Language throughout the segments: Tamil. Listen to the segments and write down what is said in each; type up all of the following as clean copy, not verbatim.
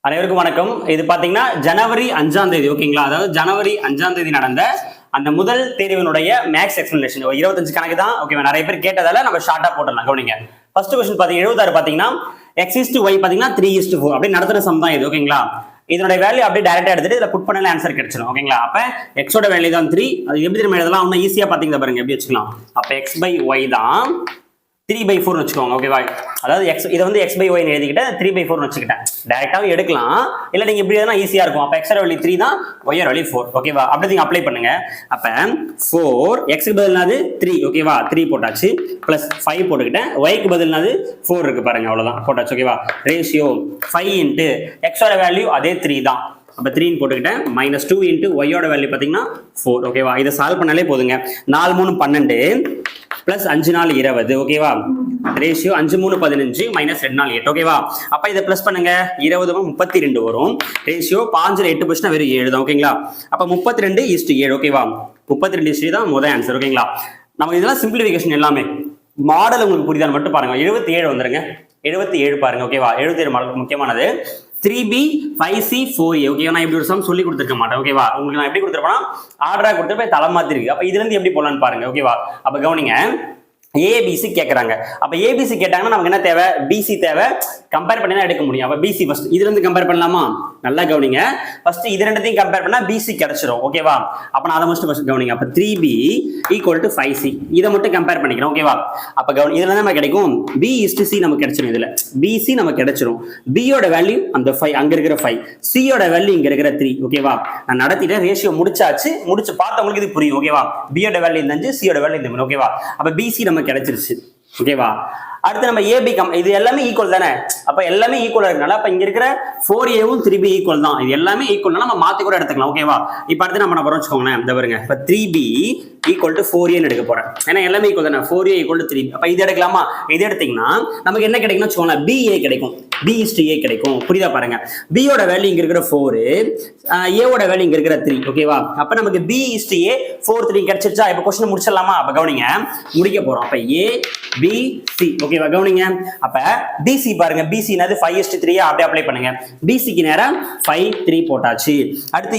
அனைவருக்கும் வணக்கம். இது பாத்தீங்கன்னா ஜனவரி 5ஆம் தேதி, ஓகேங்களா? அதாவது ஜனவரி 5ஆம் தேதி நடந்த அந்த முதல் தேர்வினுடைய மேக்ஸ் எக்ஸ்பிளனேஷன் 25 கணக்கு தான். ஓகேவா? நிறைய பேர் கேட்டதால நம்ம ஷார்ட்டா போட்டுடலாம். கவனிங்க. ஃபர்ஸ்ட் கொஸ்டின் பாத்தீங்கன்னா 76 பாத்தீங்கன்னா x/y பாத்தீங்கன்னா 3/4 அப்படி நடத்துற சம் தான் இது. ஓகேங்களா? இதனுடைய வேல்யூ அப்படியே டைரக்டா எடுத்துட்டு இதுல புட் பண்ணல ஆன்சர் கிடைச்சிடும். ஓகேங்களா? அப்ப x ஓட வேல்யூ தான் 3. அது எப்படி நம்ம எழுதலாம்? இன்னும் ஈஸியா பாத்தீங்க பாருங்க, எப்படி வச்சுக்கலாம். அப்ப x/y தான் 3/4 வச்சுக்கோங்க. ஓகேவா? அதாவது இதை வந்து x/y எழுதிக்கிட்டேன், 3/4 வச்சுக்கிட்டேன். டைரக்டாவே எடுக்கலாம், இல்ல நீங்க இப்படி எதுனா ஈஸியா இருக்கும். அப்ப x வேல்யூ 3 தான், y வேல்யூ 4. ஓகேவா? அப்படி நீங்க அப்ளை பண்ணுங்க. அப்ப 4 x க்கு பதிலானது 3. ஓகேவா? 3 போட்டாச்சு, பிளஸ் 5 போட்டுக்கிட்டேன். y க்கு பதிலானது 4 இருக்கு பாருங்க, அவ்வளவுதான் போட்டாச்சு. ஓகேவா? ரேஷியோ 5 இன்டு x ஓட வேல்யூ அதே 3 தான். அப்ப 3 போட்டுக்கிட்டேன். -2 இன்டு y ஓட வேல்யூ பாத்தீங்கன்னா 4. ஓகேவா? இதை சால்வ் பண்ணாலே போதுங்க. 4 3 12 பிளஸ் 5 4 20. ஓகேவா? Ratio 5 3 15 minus 2 4 8. ஓகேவா? அப்ப இதை பிளஸ் பண்ணுங்க. 20 32 வரும். ரேஷியோ 5 8 போச்சுன்னா வெறும் 7 தான். ஓகேங்களா? அப்ப 32:7. ஓகேவா? 32:7 தான் முதல் ஆன்சர். ஓகேங்களா? நம்ம இதெல்லாம் சிம்பிளிஃபிகேஷன் எல்லாமே. மாடல் உங்களுக்கு புரியுதான்னு மட்டும் பாருங்க. 77 வந்துருங்க. 77 பாருங்க. ஓகேவா? 77 மாடல் முக்கியமானது. 3b 5c 4a. ஓகே, நான் இப்படி ஒரு சம் சொல்லி கொடுத்துருக்க மாட்டேன். ஓகேவா? உங்களுக்கு நான் எப்படி கொடுத்துருப்பேன்னா ஆர்டரா கொடுத்துட்டு தலை மாத்தி இருக்கு. அப்ப இதுல இருந்து எப்படி போலான்னு பாருங்க. ஓகேவா? அப்ப கவனிங்க, ஏபிசி கேட்கறாங்க. அப்ப ஏபிசி கேட்டாங்கன்னா நமக்கு என்ன தேவை? பிசி தேவை. கம்பேர் பண்ணி தான் எடுக்க முடியும். அப்ப பிசி ஃபர்ஸ்ட் இதுல இருந்து கம்பேர் பண்ணலாமா? நல்லா கவனிங்க. ஃபர்ஸ்ட் இது ரெண்டுத்தையும் கம்பேர் பண்ணா பிசி கிடைச்சிரும். ஓகேவா? அப்ப நான் அதை ஃபர்ஸ்ட் கவனிங்க. அப்ப 3b = 5c. இதை மட்டும் கம்பேர் பண்ணிக்கிறோம். ஓகேவா? அப்ப கவனி, இதுல நம்ம கிடைக்கும் b/c நமக்கு கிடைச்சிரும். இதுல bc நமக்கு கிடைச்சிரும். b யோட வேல்யூ அந்த 5, அங்க இருக்கிற 5. c யோட வேல்யூ இங்க இருக்கிற 3. ஓகேவா? நான் நடத்திட்டேன், ரேஷியோ முடிச்சாச்சு. முடிச்சு பார்த்தவங்களுக்கு இது புரியும். ஓகேவா? b யோட வேல்யூ இந்த 5, c யோட வேல்யூ இந்த 3. ஓகேவா? அப்ப bc நமக்கு கிடைச்சிருச்சு. ஓகேவா? அடுத்து நம்ம ஏபி இது எல்லாமே ஈக்குவல் தானே. அப்ப எல்லாமே ஈக்குவலா இருக்கனால அப்ப இங்க இருக்கிற 4a-வும் 3b ஈக்குவல் தான். இது எல்லாமே ஈக்குவல்னா நம்ம மாத்தி கூட எடுத்துக்கலாம். ஓகேவா? இப்ப அடுத்து நம்ம என்ன பண்றோம் வச்சுக்கோங்களேன். இந்த பாருங்க, இப்ப 3b = 4a எடுக்க போறேன். ஏன்னா எல்லாமே ஈக்குவல் தானே. 4a = 3b. அப்ப இது எடுக்கலாமா? இது எடுத்தீங்கன்னா நமக்கு என்ன கிடைக்கும்னு வச்சுக்கோங்களேன், ba கிடைக்கும். b/a கிடைக்கும். புரியுதா பாருங்க. b யோட வேல்யூ இங்க இருக்கிற 4, a வோட வேல்யூ இங்க இருக்கிற 3. ஓகேவா? அப்ப நமக்கு b/a 4 3 கிடைச்சிருச்சா? இப்ப क्वेश्चन முடிச்சிடலாமா? அப்ப கவனிங்க, முடிக்க போறோம். அப்ப a b c. ஓகேவா? கவனிங்க. அப்ப bc பாருங்க, bc என்னது 5:3 அப்படியே அப்ளை பண்ணுங்க. bc க்கு நேரா 5 3 போட்டாச்சு. அடுத்து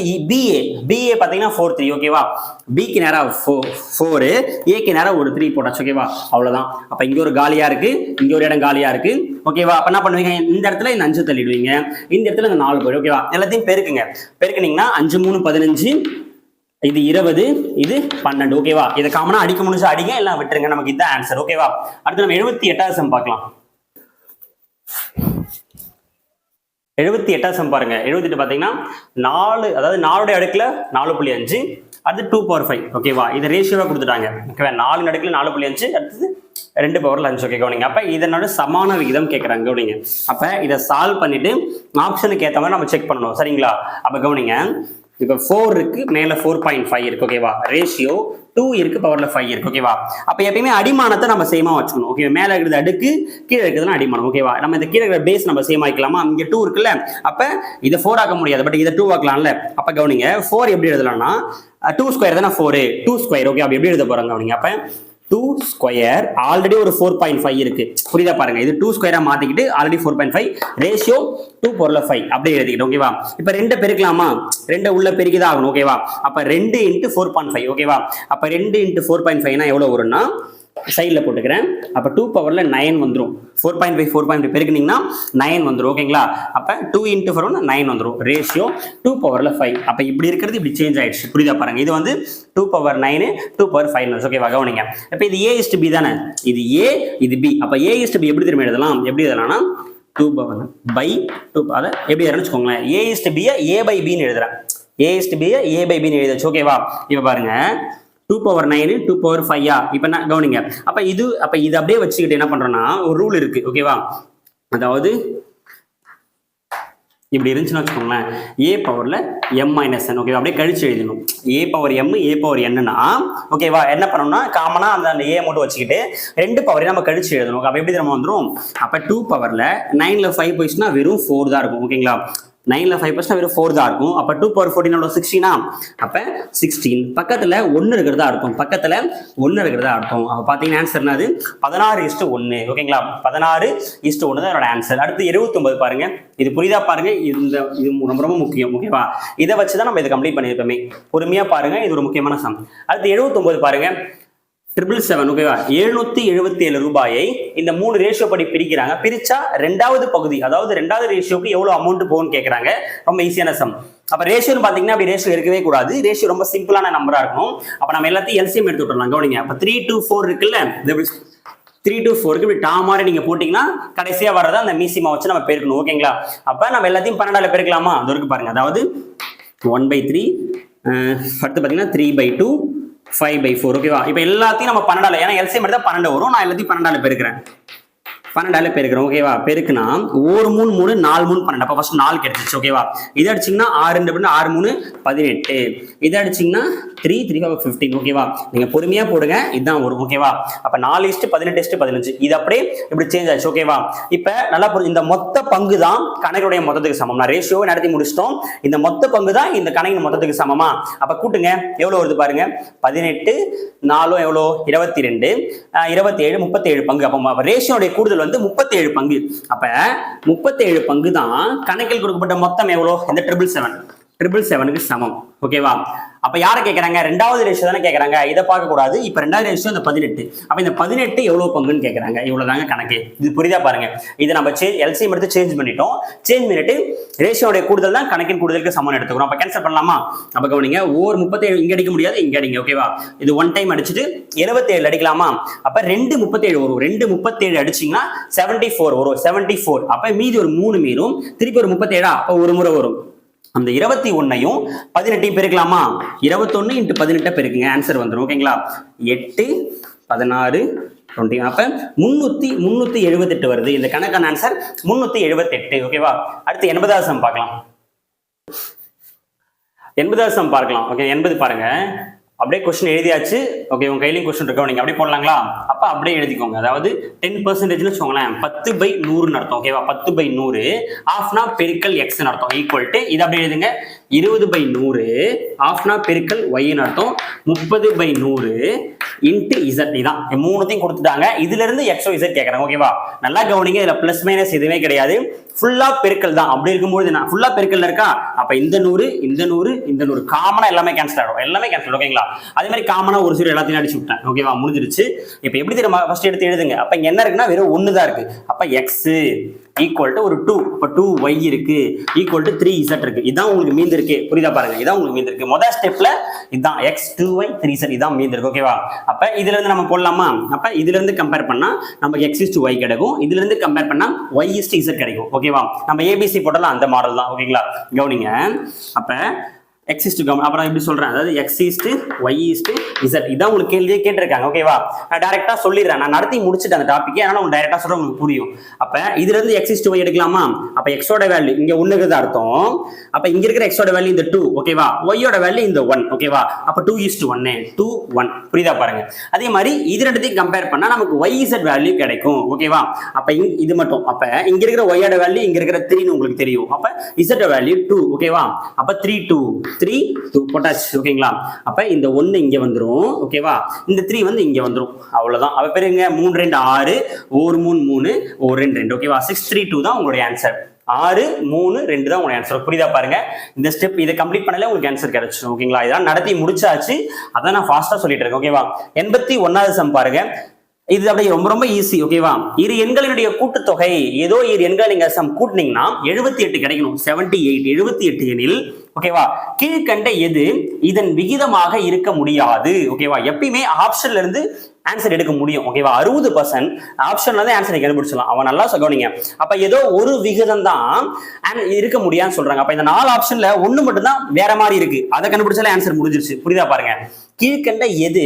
ba பாத்தீங்கன்னா 4 3. ஓகேவா? b க்கு நேரா 4, a க்கு நேரா ஒரு 3 போட்டாச்சு. ஓகேவா? அவ்வளவுதான். அப்ப இங்க ஒரு காலியா இருக்கு, இங்க ஒரு இடம் காலியா இருக்கு. ஓகேவா? அப்ப என்ன பண்ணுவீங்க? இந்த இடத்துல இந்த 5 தள்ளிடுவீங்க, இந்த இடத்துல இந்த 4 போயிடும். ஓகேவா? எல்லாத்தையும் பெருக்குங்க. பெருக்குனீங்கன்னா 5 3 15, இது 20, இது 12. ஓகேவா? இதை காமனா அடிக்க முடிஞ்சு அடிங்க, எல்லாம் விட்டுருங்க. நமக்கு இதுதான் ஆன்சர். ஓகேவா? அடுத்து நம்ம 78வது சம் பார்க்கலாம். 78வது சம் பாருங்க. 78 பாத்தீங்கன்னா 4, அதாவது 4 அடுக்குல 4.5, அது 2/5. ஓகேவா? இது ரேஷியோவா கொடுத்துட்டாங்க. ஓகேவா? 4 அடுக்குல 4.5, அடுத்தது 2/5. ஓகே, கவனிங்க. அப்ப இதனோட சமான விகிதம் கேட்கறாங்க. கவனிங்க. அப்ப இதை சால்வ் பண்ணிட்டு ஆப்ஷனுக்கு ஏற்ற மாதிரி நம்ம செக் பண்ணணும். சரிங்களா? அப்ப கவனிங்க, இப்ப 4 இருக்கு, மேல 4.5 இருக்கு. ஓகேவா? ரேஷியோ 2 இருக்கு, பவர்ல 5 இருக்கு. ஓகேவா? அப்ப எப்பயுமே அடிமானத்தை நம்ம சேமா வச்சுக்கணும். ஓகே, மேல இருக்கிறது அடுக்கு, கீழே இருக்கிறதுனா அடிமானம். ஓகேவா? நம்ம இந்த கீழே இருக்கிற பேஸ் நம்ம சேமா வைக்கலாமா? இங்க 2 இருக்குல்ல, அப்ப இதை 4 ஆக்க முடியாது, பட் இதை 2 ஆக்கலாம்ல. அப்ப கவனிங்க, 4 எப்படி எழுதலாம்னா 2 ஸ்கொயர் தானே 4, 2 ஸ்கொயர். ஓகே, அப்படி எப்படி எழுத போறாங்க? கவனிங்க. அப்ப 2 ஸ்கொயர் ஆல்ரெடி ஒரு 4.5 இருக்கு. புரியுதா பாருங்க. இது 2 ஸ்கொயரா மாத்திக்கிட்டு ஆல்ரெடி 4.5, ரேஷியோ 2/5 அப்படியே எழுதிக்கிட்டோம். ஓகேவா? இப்ப 2 பெருக்கலாமா? 2 உள்ள பெருக்கிதான் ஆகணும். ஓகேவா? அப்ப 2 × 4.5. ஓகேவா? அப்ப 2 × 4.5 எவ்வளவு வரும்னா சைட்ல போட்டுக்கிறேன். அப்ப 2/9 வந்துரும். 4.5 பெருக்குனீங்கன்னா 9 வந்துரும். ஓகேங்களா? அப்ப 2 × 4 9 வந்துரும். ரேஷியோ 2/5. அப்ப இப்படி இருக்கிறது இப்படி சேஞ்ச் ஆயிடுச்சு. புரியுதா பாருங்க. இது வந்து 2/9 2/5. ஓகேவா? கவனிங்க. இப்ப இது a/b தானே. இது a, இது b. அப்ப a/b எப்படி திரும்ப எழுதலாம்? எப்படி எழுதலாம்னா 2/2. அத எப்படி எழுதணும்னு வச்சுக்கோங்களேன். a/b a/b ன்னு எழுதுறேன். a/b a/b ன்னு எழுதாச்சு. ஓகேவா? இப்ப பாருங்க, 2/9 2/5. இப்ப என்ன கவனிங்க. அப்ப இது அப்படியே வச்சுக்கிட்டு என்ன பண்றோம்னா ஒரு ரூல் இருக்கு. ஓகேவா? அதாவது இப்படி இருந்துச்சுன்னு வச்சுக்கோங்களேன், a பவர்ல m-n. ஓகேவா? அப்படியே கழிச்சு எழுதணும். a/m a/n-னா ஓகேவா? என்ன பண்ணணும்னா காமனா அந்த a மட்டும் வச்சுக்கிட்டு 2 பவரையும் நம்ம கழிச்சு எழுதணும். அப்ப எப்படி நம்ம வந்துரும்? அப்ப 2 பவர்ல 9ல 5 போயிடுச்சுன்னா வெறும் 4 தான் இருக்கும். ஓகேங்களா? 9ல 5% வெறும் 4 தான் இருக்கும். அப்ப 2 power 14 16 அப்ப 16 பக்கத்துல 1 இருக்கிறதா அர்த்தம். பக்கத்துல 1 இருக்கிறதா அர்த்தம். அப்ப பாத்தீங்கன்னா ஆன்சர் என்னது 16:1. ஓகேங்களா, 16:1 தான் என்னோட ஆன்சர். அடுத்து 79 பாருங்க. இது புரியுதா பாருங்க, இது ரொம்ப ரொம்ப முக்கியம். ஓகேவா, இதை வச்சுதான் நம்ம இதை கம்ப்ளீட் பண்ணியிருப்போமே. பொறுமையா பாருங்க, இது ஒரு முக்கியமான சம். அடுத்து 79 பாருங்க. 777. ஓகேவா, 777 ரூபாயை இந்த 3 ரேஷியோ படி பிரிக்கிறாங்க. பிரிச்சா ரெண்டாவது பகுதி, அதாவது ரெண்டாவது ரேஷியோக்கு எவ்வளவு அமௌண்ட் போகும்னு கேட்கறாங்க. ரொம்ப ஈஸியான சம். அப்ப ரேஷியோன்னு பாத்தீங்கன்னா அப்படி ரேஷியோ இருக்கவே கூடாது. ரேஷியோ ரொம்ப சிம்பிளான நம்பரா இருக்கும். அப்ப நம்ம எல்லாத்தையும் எல்சிஎம் எடுத்து விட்டுறலாம். கவனிங்க, அப்ப 3 to 4 இருக்குல்ல, 3 to 4க்கு இப்படி டா மாதிரி நீங்க போட்டீங்கன்னா கடைசியா வர்றதா அந்த மீசிமா வச்சு நம்ம பெருக்கணும். ஓகேங்களா, அப்ப நம்ம எல்லாத்தையும் 12ஆல பெருக்கலாமா? அது இருக்கு பாருங்க. அதாவது 1/3, அடுத்து பாத்தீங்கன்னா 3/2, 5/4. ஓகேவா, இப்ப எல்லாத்தையும் நம்ம 12ஆல, ஏன்னா எல்சிஎம் எடுத்தா 12 வரும். நான் எல்லாத்தையும் 12ஆல பெருக்கிறேன். 12ஆல பெருக்கிறோம். ஓகேவா, பெருக்குனா 1 3 3 4 3 12. அப்ப ஃபர்ஸ்ட் 4 கிடைச்சிச்சு. ஓகேவா, இதை அடிச்சீங்கன்னா 6 2 6 3 18. இதை அடிச்சீங்கன்னா 3 3 15. ஓகேவா, நீங்க பொறுமையா போடுங்க, இதுதான் வரும். ஓகேவா, அப்ப 4:18:15. இது அப்படியே இப்படி சேஞ்ச் ஆச்சு. ஓகேவா, இப்ப நல்லா புரிஞ்சு, இந்த மொத்த பங்கு தான் கணக்குடைய மொத்தத்துக்கு சமம். நான் ரேஷியோவை நடத்தி முடிச்சிட்டோம். இந்த மொத்த பங்கு தான் இந்த கணக்கின் மொத்தத்துக்கு சமமா? அப்ப கூட்டுங்க, எவ்வளவு வருது பாருங்க. 18 4 எவ்வளோ 22 27 37 பங்கு. அப்ப ரேஷியோடைய கூடுதல் வந்து 37 பங்கு. அப்ப 37 பங்கு தான் கணக்கில் கொடுக்கப்பட்ட மொத்தம் எவ்வளோ? இந்த 777க்கு சமம். ஓகேவா, அப்ப யாரை கேட்கறாங்க? ரெண்டாவது ரேஷியோ தானே கேட்கறாங்க. இதை பார்க்க கூடாது. இப்ப ரெண்டாவது ரேஷியோ இந்த 18. அப்ப இந்த 18 எவ்வளவு பங்குன்னு கேட்கறாங்க. இவ்வளவுதாங்க கணக்கு. இது புரியுதா பாருங்க. இதை நம்ம எல்சிஎம் எடுத்து சேஞ்ச் பண்ணிட்டோம். சேஞ்ச் பண்ணிட்டு ரேஷியோட கூடுதல் தான் கணக்கின் கூடுதலுக்கு சமம் எடுத்துக்கிறோம். அப்ப கேன்சல் பண்ணலாமா? அப்ப கவனிங்க, 37 இங்க அடிக்க முடியாது, இங்க அடிங்க. ஓகேவா, இது 1 டைம் அடிச்சுட்டு 77 அடிக்கலாமா? அப்ப 2 37 வரும். 2 37 அடிச்சீங்கன்னா 74 வரும். 74. அப்ப மீதி ஒரு 3 மீறும். திருப்பி ஒரு 37. அப்ப ஒரு முறை வரும். அந்த 21ஐயும் 18ஐயும் பெருக்கலாமா? 21 × 18 பெருக்குங்க, ஆன்சர் வந்துடும். ஓகேங்களா, 8 16 20. அப்ப 378 வருது. இந்த கணக்கான ஆன்சர் 378. ஓகேவா, அடுத்து 80வது சம் பார்க்கலாம். 80வது சம் பார்க்கலாம். ஓகே, 80 பாருங்க. அப்படியே கொஸ்டின் எழுதியாச்சு. ஓகே, உங்க கையிலையும் கொஸ்டின் இருக்கோம், நீங்க அப்படியே போடலாங்களா? அப்ப அப்படியே எழுதிக்கோங்க. அதாவது 10% வச்சுக்கோங்களேன், 10/100 அர்த்தம். ஓகேவா, 10/100 ஆஃப்னா பெருக்கல் எக்ஸ் அர்த்தம். ஈக்குவல் டு இது அப்படியே எழுதுங்க, 20/100 ஆஃப்னா பெருக்கல் ஒய்ன்னு அர்த்தம். 30/100 இன்ட்டு இசட். இதான் மூணுத்தையும் கொடுத்துட்டாங்க. இதுல இருந்து எக்ஸ் ஒய் இசட் கேட்கறாங்க. ஓகேவா, நல்லா கவனிங்க, இதுல பிளஸ் மைனஸ் எதுவுமே கிடையாது. ஃபுல்லா பெருக்கல் தான். அப்படி இருக்கும்போது நான் ஃபுல்லா பெருக்கல் இருக்கா, அப்ப இந்த 100 இந்த 100 இந்த 100 காமனா எல்லாமே கேன்சல் ஆகும். எல்லாமே கேன்சல். ஓகேங்களா, அதே மாதிரி காமனா ஒரு சில எல்லாத்தையும் அடிச்சு விட்டேன். ஓகேவா, முடிஞ்சிருச்சு. இப்ப எப்படி தெரியுமா? ஃபர்ஸ்ட் எடுத்து எழுதுங்க. அப்ப இங்க என்ன இருக்குன்னா வெறும் 1 தான் இருக்கு. அப்ப எக்ஸ் ஈக்குவல் டு ஒரு 2. இப்ப 2y இருக்கு ஈக்குவல் டு 3z இருக்கு. இதான் உங்களுக்கு மீந்து இருக்கு. புரியுதா பாருங்க, இதான் உங்களுக்கு மீந்து இருக்கு. முதல் ஸ்டெப்ல இதான் x 2y 3z இதான் மீந்து இருக்கு. ஓகேவா, அப்ப இதுல இருந்து நம்ம போடலாமா? அப்ப இதுல இருந்து கம்பேர் பண்ணா நமக்கு x is to y கிடைக்கும். இதுல இருந்து கம்பேர் பண்ணா y is to z கிடைக்கும். ஓகேவா, நம்ம ABC போடலாம், அந்த மாடல் தான். ஓகேங்களா, கவனிங்க. அப்ப x is to அப்புறம் எப்படி சொல்றேன், அதாவது x is to y is to z. இதான் உங்களுக்கு கேள்வியே கேட்டிருக்காங்க. ஓகேவா, நான் டைரக்டா சொல்லிடுறேன். நான் நடத்தி முடிச்சுட்டு அந்த டாபிக், அதனால உங்களுக்கு டைரக்டா சொல்ற உங்களுக்கு புரியும். அப்ப இதுல இருந்து x is to y எடுக்கலாமா? அப்ப x ஓட வேல்யூ இங்க 1க்கு தான் அர்த்தம். அப்ப இங்க இருக்கிற x ஓட வேல்யூ இந்த 2. ஓகேவா, y ஓட வேல்யூ இந்த 1. ஓகேவா, அப்ப 2 is to 1 2 1. புரியுதா பாருங்க. அதே மாதிரி இது ரெண்டுத்தையும் கம்பேர் பண்ணா நமக்கு y z வேல்யூ கிடைக்கும். ஓகேவா, அப்ப இது மட்டும். அப்ப இங்க இருக்கிற y ஓட வேல்யூ இங்க இருக்கிற 3 ன்னு உங்களுக்கு தெரியும். அப்ப z ஓட வேல்யூ 2. ஓகேவா, அப்ப 3 2 3 2 போட்டாச்சு. ஓகேங்களா, அப்ப இந்த 1 இங்க வந்துரும். ஓகேவா, இந்த 3 வந்து இங்க வந்துரும். அவ்வளவுதான். அப்ப பெருங்க, 3 2 6 1 3 3 1 2 2. ஓகேவா, 6 3 2 தான் உங்களுடைய ஆன்சர். 6 3 2 தான் உங்களுடைய ஆன்சர். புரியுதா பாருங்க. இந்த ஸ்டெப் இதை கம்ப்ளீட் பண்ணல உங்களுக்கு ஆன்சர் கிடைச்சிடும். ஓகேங்களா, இதான் நடத்தி முடிச்சாச்சு. அதான் நான் ஃபாஸ்டா சொல்லிட்டு இருக்கேன். ஓகேவா, 81வது சம் பாருங்க. இது அப்படியே ரொம்ப ரொம்ப ஈஸி. ஓகேவா, இரு எண்களினுடைய கூட்டுத்தொகை, ஏதோ இரு எண்கள் நீங்க சம் கூட்டினீங்கன்னா 78 கிடைக்கணும். 78 78 எனில் ஓகேவா, கீழ்கண்ட எது இதன் விகிதமாக இருக்க முடியாது? ஓகேவா, எப்பயுமே ஆப்ஷன்ல இருந்து ஆன்சர் எடுக்க முடியும். ஓகேவா, 60% ஆப்ஷன்ல தான் ஆன்சரை கண்டுபிடிச்சலாம். அவன் நல்லா சொல்லுவீங்க. அப்ப ஏதோ ஒரு விகிதம் தான் இருக்க முடியாதுன்னு சொல்றாங்க. அப்ப இந்த 4 ஆப்ஷன்ல ஒண்ணு மட்டும் தான் வேற மாதிரி இருக்கு. அதை கண்டுபிடிச்சாலே ஆன்சர் முடிஞ்சிருச்சு. புரியுதா பாருங்க. கீழ்கண்ட எது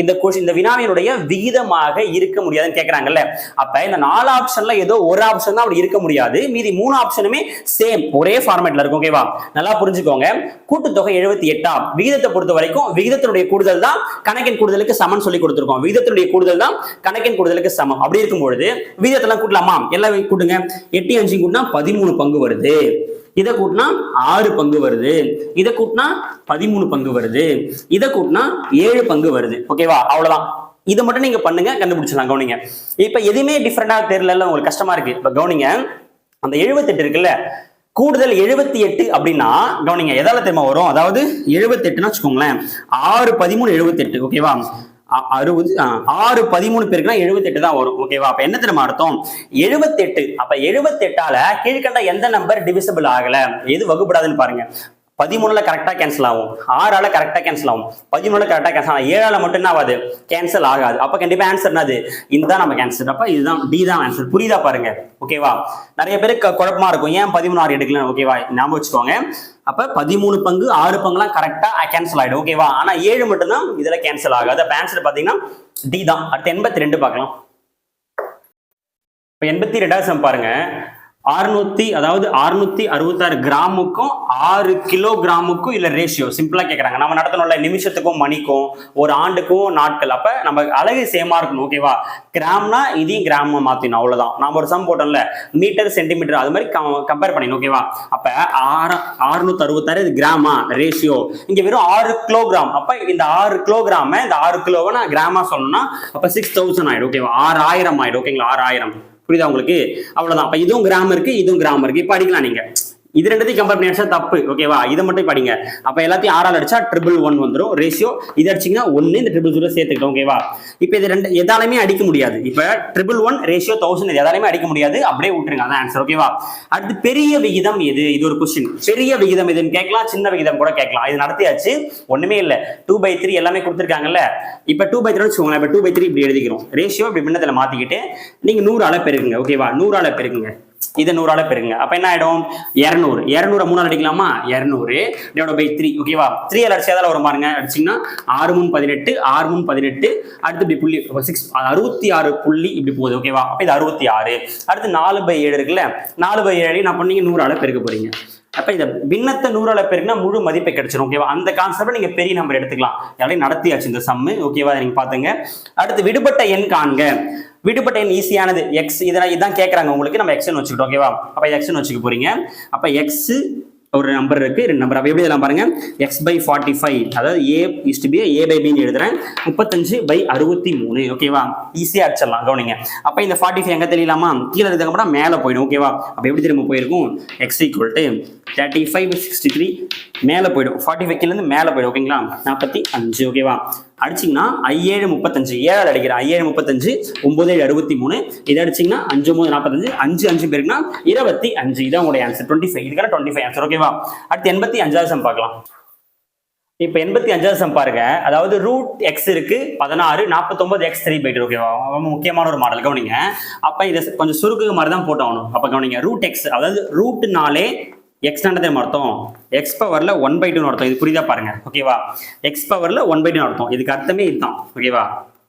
இந்த வினாவினுடைய விகிதமாக இருக்க முடியாதுன்னு கேட்கறாங்கல்ல. அப்ப இந்த 4 ஆப்ஷன்ல ஏதோ ஒரு ஆப்ஷன் தான் அப்படி இருக்க முடியாது. மீதி 3 ஆப்ஷனுமே சேம் ஒரே ஃபார்மேட்ல இருக்கும். ஓகேவா, நல்லா புரிஞ்சுக்கோங்க. கூட்டுத்தொகை 78. விகிதத்தை பொறுத்த வரைக்கும் விகிதத்தினுடைய கூடுதல் தான் கணக்கின் கூடுதலுக்கு சமம் சொல்லி கொடுத்திருக்கோம். விகிதத்தினுடைய கூடுதல் தான் கணக்கின் கூடுதலுக்கு சமம். அப்படி இருக்கும் பொழுது விகிதத்தெல்லாம் கூட்டலாமா? எல்லாம் கூட்டுங்க. 8 5 கூட்டினா 13 பங்கு வருது. இதை கூட்டினா 6 பங்கு வருது, இதை கூட்டினா 13 பங்கு வருது, இதை கூட்டினா 7 பங்கு வருது. ஓகேவா? அவ்வளவுதான். இதை மட்டும் நீங்க பண்ணுங்க, கண்டுபிடிச்சலாம். கவனிங்க, இப்ப எதுவுமே டிஃபரெண்டா தெரியல, உங்களுக்கு கஷ்டமா இருக்கு. இப்ப கவனிங்க, அந்த 78 இருக்குல்ல, கூடுதல் 78 அப்படின்னா கவனிங்க எதால தெரியுமா வரும்? அதாவது 78ன்னு வச்சுக்கோங்களேன், 6 13 78. ஓகேவா? 60 6 13 பேருக்குனா 78 தான் வரும். ஓகேவா? அப்ப என்ன தெரியுமா அர்த்தம்? 78. அப்ப 78ஆல கீழ்கண்ட எந்த நம்பர் டிவிசிபிள் ஆகல, எது வகுப்படாதுன்னு பாருங்க. 13ல கரெக்டா கேன்சல் ஆகும், 6ஆல கரெக்டா கேன்சல் ஆகும், 13ல கரெக்டா கேன்சல் ஆகும், 7ஆல மட்டும் என்ன ஆகாது, கேன்சல் ஆகாது. அப்ப கண்டிப்பா ஆன்சர் என்னது? இதுதான் நம்ம கேன்சல். அப்ப இதுதான் டி தான் ஆன்சர். புரியுதா பாருங்க? ஓகேவா? நிறைய பேருக்கு குழப்பமா இருக்கும், ஏன் 13 6 எடுக்கல? ஓகேவா? ஞாபகம் வச்சுக்கோங்க. அப்ப 13 பங்கு 6 பங்குலாம் கரெக்டா கேன்சல் ஆயிடும். ஓகேவா? ஆனா 7 மட்டும் தான் இதுல கேன்சல் ஆகாது. அப்ப ஆன்சர் பாத்தீங்கன்னா டி தான். அடுத்து 82 பார்க்கலாம். இப்ப 82வது சம் பாருங்க. 666 கிராமுக்கும் 6 கிலோகிராமுக்கும் இல்ல ரேஷியோ சிம்பிளா கேக்குறாங்க. நம்ம நடத்தணும்ல, நிமிஷத்துக்கும் மணிக்கும் ஒரு ஆண்டுக்கும் நாட்கள், அப்ப நம்ம அழகு சேமா இருக்கணும். ஓகேவா? கிராம்னா இதையும் கிராம மாத்தினோம், அவ்வளவுதான். நாம ஒரு சம் போட்டோம்ல, மீட்டர் சென்டிமீட்டர், அது மாதிரி கம்பேர் பண்ணிக்கணும். ஓகேவா? அப்ப 666 இது கிராமா ரேஷியோ, இங்க வெறும் 6 கிலோகிராம். அப்ப இந்த 6 கிலோகிராம இந்த 6 கிலோவை நான் கிராமா சொல்லணும்னா அப்ப 6000 ஆயிடும். ஓகேவா? 6000 ஆயிடும். ஓகேங்களா? 6000. புரியுதா உங்களுக்கு? அவ்வளவுதான். அப்ப இதுவும் கிராம் இருக்கு, இதுவும் கிராம் இருக்கு. இப்ப அடிக்கலாம் நீங்க. இது ரெண்டுத்தையும் கம்பேர் பண்ணி அடிச்சா தப்பு. ஓகேவா? இதை மட்டும் படிங்க. அப்ப எல்லாத்தையும் 6ஆல் அடிச்சா 111 வந்துடும் ரேஷியோ. இது அடிச்சிங்கன்னா 1, இந்த 000 சேர்த்துக்கிட்டோம். ஓகேவா? இப்ப இது ரெண்டு எதாலுமே அடிக்க முடியாது. இப்ப 111 ரேஷியோ 1000 இது எதாலுமே அடிக்க முடியாது, அப்படியே விட்டுருங்க. அதான் ஆன்சர். ஓகேவா? அடுத்து பெரிய விகிதம் எது? இது ஒரு கொஸ்டின். பெரிய விகிதம் எதுன்னு கேட்கலாம், சின்ன விகிதம் கூட கேட்கலாம். இது நடத்தியாச்சு, ஒண்ணுமே இல்ல. 2/3 எல்லாமே கொடுத்துருக்காங்கல்ல. இப்ப 2/3 வச்சுக்கோங்களேன். இப்ப 2/3 இப்படி எழுதிக்கிறோம். ரேஷியோ இப்படி பின்னத்துல மாத்திக்கிட்டு நீங்க 100ஆல பெருக்குங்க. ஓகேவா? 100ஆல பெருக்குங்க, இதை 100ஆல பெருங்க. அப்ப என்ன ஆயிடும்? 200. 200 3ஆல் அடிக்கலாமா? 200 / 3. ஓகேவா? 3ஆல் அடிச்சு எதால வரும் பாருங்க. அடிச்சீங்கன்னா 6 3 18, 6 3 18. அடுத்து இப்படி புள்ளி 66 புள்ளி இப்படி போகுது. ஓகேவா? அப்ப இது 66. அடுத்து 4/7 இருக்குல்ல, 4/7 நான் பண்ணீங்க 100ஆல பெருக்க போறீங்க. அப்ப இந்த பின்னத்தை 100ஆல பெருக்கினா முழு மதிப்பை கிடைச்சிடும். ஓகேவா? அந்த கான்செப்ட் நீங்க பெரிய நம்பர் எடுத்துக்கலாம். யாரையும் நடத்தியாச்சு இந்த சம்மு. ஓகேவா? நீங்க பாத்துங்க. அடுத்து விடுபட்ட எண் காண்க. விடுபட்ட எண் ஈஸியானது எக்ஸ். இதான் கேட்கறாங்க உங்களுக்கு, நம்ம எக்ஸ்ன்னு வச்சுக்கிட்டோம். ஓகேவா? அப்ப எக்ஸ்ன்னு வச்சுக்க போறீங்க. அப்ப எக்ஸ் ஒரு நம்பர் இருக்கு, 2 நம்பர். அப்ப எப்படி இதெல்லாம் பாருங்க, x/45, அதாவது a is to be a/b ன்னு எழுதுறேன். 35/63. ஓகேவா? ஈஸியா அடிச்சிடலாம். கவனிங்க. அப்ப இந்த 45 எங்க தெரியலாமா? கீழே இருக்கிற மேல போயிடும். ஓகேவா? அப்ப எப்படி திரும்ப போயிருக்கும்? x = 35/63 மேல போயிடும். 45 கீழ இருந்து மேல போயிடும். ஓகேங்களா? 45. ஓகேவா? அடிச்சிங்கன்னா 5 7 35, 7 அடிக்கிறேன். 5 7 35, 9 7 63. இதை அடிச்சிங்கன்னா 5 9 45, 5 5 பேருக்குன்னா 25. இதான் உங்களுடைய ஆன்சர். 25. இதுக்கான 25 ஆன்சர். ஓகேவா? அடுத்து 85வது சம் பார்க்கலாம். இப்ப 85வது சம் பாருங்க. அதாவது √x இருக்கு 16, 49 x 3/2. ஓகேவா? முக்கியமான ஒரு மாடல். கவனிங்க. அப்ப இதை கொஞ்சம் சுருக்குக மாதிரி தான் போட்டாகணும். அப்ப கவனிங்க, √x அதாவது ரூட்னாலே எக்ஸ் தெரியுமா அர்த்தம்? எக்ஸ் பவர்ல 1/2 அர்த்தம். இது புரியுதா பாருங்க. ஓகேவா? எக்ஸ் பவர்ல 1/2 அர்த்தம். இதுக்கு அர்த்தமே இதுதான். ஓகேவா?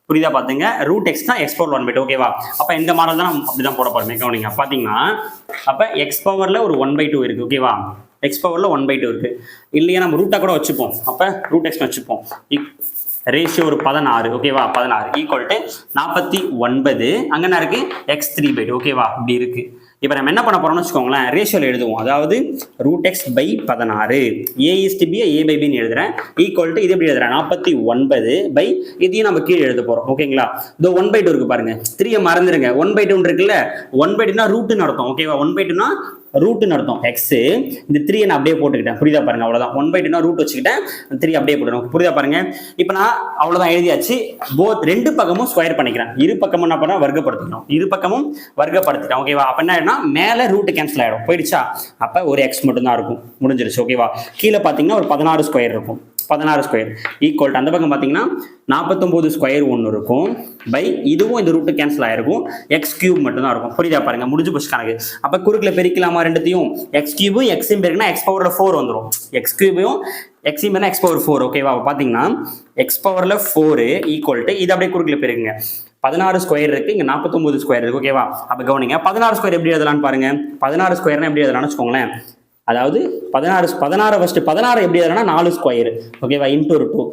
புரியுதா பாத்துங்க? √x தான் x பவர் 1/2. ஓகேவா? அப்ப இந்த மாடல் தான் நம்ம அப்படிதான் போட போறோம். கவனிங்க. பாத்தீங்கன்னா அப்ப எக்ஸ் பவர்ல ஒரு 1/2 இருக்கு. ஓகேவா? எக்ஸ் பவர்ல 1/2 இருக்கு. இல்லையா நம்ம ரூட்டா கூட வச்சுப்போம். அப்ப √x வச்சுப்போம். ரேஷியோ ஒரு 16. ஓகேவா? 16 = 49. அங்க என்ன இருக்கு? x 3/2. ஓகேவா? இப்படி இருக்கு. இப்ப நம்ம என்ன பண்ண போறோம்னு வச்சுக்கோங்களேன், ரேஷியோல எழுதுவோம். அதாவது √x/16, a is to be a/b ன்னு எழுதுறேன். = இது எப்படி எழுதுறேன்? 49 இதையும் நம்ம கீழே எழுத போறோம். ஓகேங்களா? இதோ 1/2 இருக்கு பாருங்க. 3 மறந்துருங்க. 1/2 இருக்குல்ல, 1/2னா ரூட்னு அர்த்தம். ஓகேவா? 1/2னா ரூட்னு அர்த்தம். எக்ஸ் இந்த 3 நான் அப்படியே போட்டுக்கிட்டேன். புரியுதா பாருங்க? அவ்வளவுதான். 1/2னா ரூட் வச்சுக்கிட்டேன், 3 அப்படியே போட்டுறேன். புரியுதா பாருங்க? இப்ப நான் அவ்வளவுதான் எழுதியாச்சு. போத் ரெண்டு பக்கமும் ஸ்கொயர் பண்ணிக்கிறேன். இரு பக்கமும் என்ன பண்ண? வர்க்கப்படுத்திக்கணும். இரு பக்கமும் வர்க்கப்படுத்திட்டேன். ஓகேவா? அப்ப என்ன மேல ரூட் கேன்சல் ஆயிடும். போயிடுச்சா? அப்ப ஒரு எக்ஸ் மட்டும் தான் இருக்கும். முடிஞ்சிருச்சு. ஓகேவா? கீழே பாத்தீங்கன்னா ஒரு 16 ஸ்கொயர் இருக்கும். 16 ஸ்கொயர் = அந்த பக்கம் பாத்தீங்கன்னா 49 ஸ்கொயர் 1 இருக்கும். இதுவும் இந்த ரூட் கேன்சல் ஆயிருக்கும். x³ மட்டும் தான் இருக்கும். புரியுதா பாருங்க? முடிஞ்சு போச்சு கணக்கு. அப்ப குறுக்குல பெருக்கலாமா ரெண்டுத்தையும்? x³ x பெருக்குனா x பவர்ல 4 வந்துரும். x³ x x power 4. ஓகேவா? பாத்தீங்கன்னா x பவர்ல 4 = இது அப்படியே குறுக்குல பெருக்குங்க. 16 ஸ்கொயர் இருக்கு, இங்க 49 ஸ்கொயர் இருக்கு. ஓகேவா? அப்ப கவனிங்க, 16 ஸ்கொயர் எப்படி எழுதலாம்னு பாருங்க. 16 ஸ்கொயர்னா எப்படி எழுதலாம்னு வச்சுக்கோங்களேன். அதாவது 16 ஃபர்ஸ்ட் 16 எப்படி எழுதலாம்னா 4 ஸ்கொயர். ஓகேவா? × 2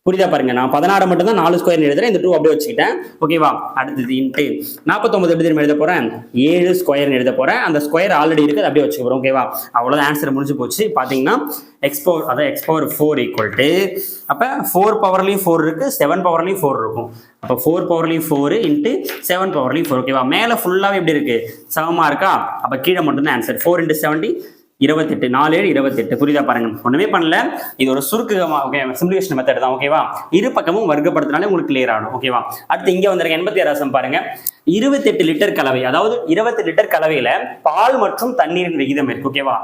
புரியுதா பாருங்க, நான் 16 மட்டும் தான் 4 ஸ்கொயர் எழுதுறேன், இந்த 2 அப்படியே வச்சுக்கிட்டேன். ஓகேவா? அடுத்தது இன்ட்டு 49 எப்படி திரும்ப எழுத போறேன், 7 ஸ்கொயர் எழுத போறேன். அந்த ஸ்கொயர் ஆல்ரெடி இருக்கு, அப்படியே வச்சுக்க போறோம். ஓகேவா? அவ்வளவுதான், ஆன்சர் முடிஞ்சு போச்சு. பாத்தீங்கன்னா x பவர் 4 ஈக்குவல் டு, அப்ப 4 பவர்லயும் 4 இருக்கு, 7 பவர்லயும் 4 இருக்கும். அப்ப 4 பவர்லயும் 4 இன்ட்டு 7 பவர்லயும் 4. ஓகேவா? மேல ஃபுல்லாவே எப்படி இருக்கு, சமமா இருக்கா? அப்ப கீழே மட்டும் தான் ஆன்சர். 4 × 70 28, 4 7 28. புரியுதா பாருங்க, ஒண்ணுமே பண்ணல, இது ஒரு சுருக்கமா சிம்பிளிஃபிகேஷன் மெத்தட் தான். ஓகேவா? இரு பக்கமும் வர்க்கப்படுத்தினாலே உங்களுக்கு கிளியர் ஆகும். ஓகேவா? அடுத்து இங்க வந்திருக்க 86 பாருங்க, 28 லிட்டர் கலவை, அதாவது 28 லிட்டர் கலவையில பால் மற்றும் தண்ணீரின் விகிதம் இருக்கு. ஓகேவா?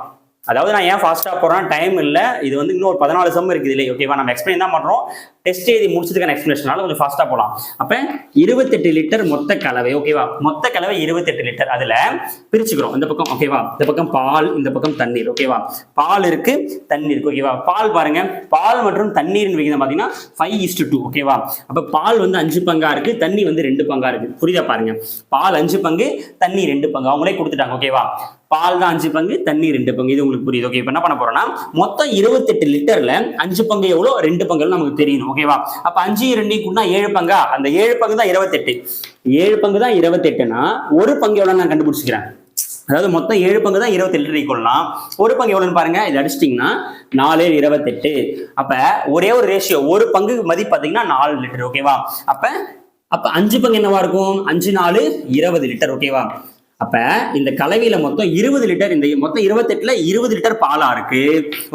அதாவது நான் ஏன் ஃபாஸ்டா போறேன், டைம் இல்ல, இது வந்து இன்னும் ஒரு 14 சம் இருக்குது இல்லையா? ஓகேவா? நம்ம எக்ஸ்பிளைன் தான் பண்றோம், டெஸ்ட் எழுதி முடிச்சதுக்கான எக்ஸ்பிளேஷனால கொஞ்சம் ஃபாஸ்டா போலாம். அப்ப 28 லிட்டர் மொத்த கலவை. ஓகேவா? மொத்த கலவை 28 லிட்டர். அதுல பிரிச்சுக்கிறோம் இந்த பக்கம். ஓகேவா? இந்த பக்கம் பால், இந்த பக்கம் தண்ணீர். ஓகேவா? பால் இருக்கு, தண்ணீர் இருக்கு. ஓகேவா? பால் பாருங்க, பால் மற்றும் தண்ணீரின் விகிதம் பாத்தீங்கன்னா 5:2. ஓகேவா? அப்ப பால் வந்து 5 பங்கா இருக்கு, தண்ணி வந்து 2 பங்கா இருக்கு. புரியுதா பாருங்க, பால் 5 பங்கு, தண்ணி 2 பங்கு, அவங்களே கொடுத்துட்டாங்க. ஓகேவா? பால் தான் 5 பங்கு, தண்ணி 2 பங்கு. இது உங்களுக்கு புரியுது? ஓகே, இப்ப என்ன பண்ண போறோம்னா, மொத்தம் 28 லிட்டர்ல 5 பங்கு எவ்வளோ, 2 பங்கு நமக்கு தெரியணும். ஓகேவா? அப்ப 5 2 கூட்டினா 7 பங்கா, அந்த 7 பங்கு தான் 28. 7 பங்கு தான் 28னா ஒரு பங்கு எவ்வளவு நான் கண்டுபிடிச்சிக்கிறேன். அதாவது மொத்தம் 7 பங்கு தான் 28 லிட்டர் ஈக்குவல்னா ஒரு பங்கு எவ்வளவுன்னு பாருங்க, இது அடிச்சிட்டிங்கன்னா 4 7 28. அப்ப ஒரே ஒரு ரேஷியோ, ஒரு பங்கு மதிப்பு பாத்தீங்கன்னா 4 லிட்டர். ஓகேவா? அப்ப 5 பங்கு என்னவா இருக்கும், 5 4 20 லிட்டர். ஓகேவா? அப்ப இந்த கலவையில மொத்தம் 20 லிட்டர், இந்த மொத்தம் 28ல 20 லிட்டர் பாலா இருக்கு.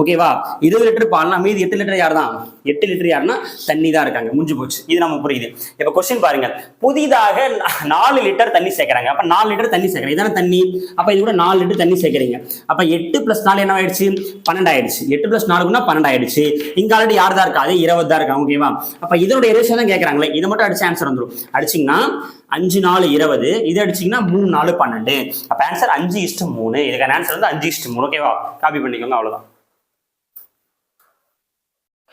ஓகேவா? 20 லிட்டர் பால்னா மீதி 8 லிட்டர் யார் தான், 8 லிட்டர் யாருன்னா தண்ணி தான் இருக்காங்க. முடிஞ்சு போச்சு, இது நமக்கு புரியுது. இப்ப கொஸ்டின் பாருங்க, புதிதாக 4 லிட்டர் தண்ணி சேர்க்கறாங்க. அப்ப 4 லிட்டர் தண்ணி சேர்க்கறீங்க, இதான தண்ணி. அப்ப இது கூட 4 லிட்டர் தண்ணி சேர்க்கறீங்க. அப்ப 8 + 4 என்ன ஆயிடுச்சு, 12 ஆயிடுச்சு. 8 + 4 12 ஆயிடுச்சு. இங்க ஆல்ரெடி யார் தான் இருக்கா, அது 20 தான் இருக்காங்க. ஓகேவா? அப்ப இதனுடைய ரேஷியோ தான் கேட்கறாங்களே, இதை மட்டும் அடிச்சு ஆன்சர் வந்துடும். அடிச்சிங்கன்னா 5 4 20, இது அடிச்சிங்கன்னா 3 4 12. அப்ப ஆன்சர் 5:3. இதுக்கான ஆன்சர் வந்து 5:3. ஓகேவா? காப்பி பண்ணிக்கோங்க, அவ்வளவுதான்.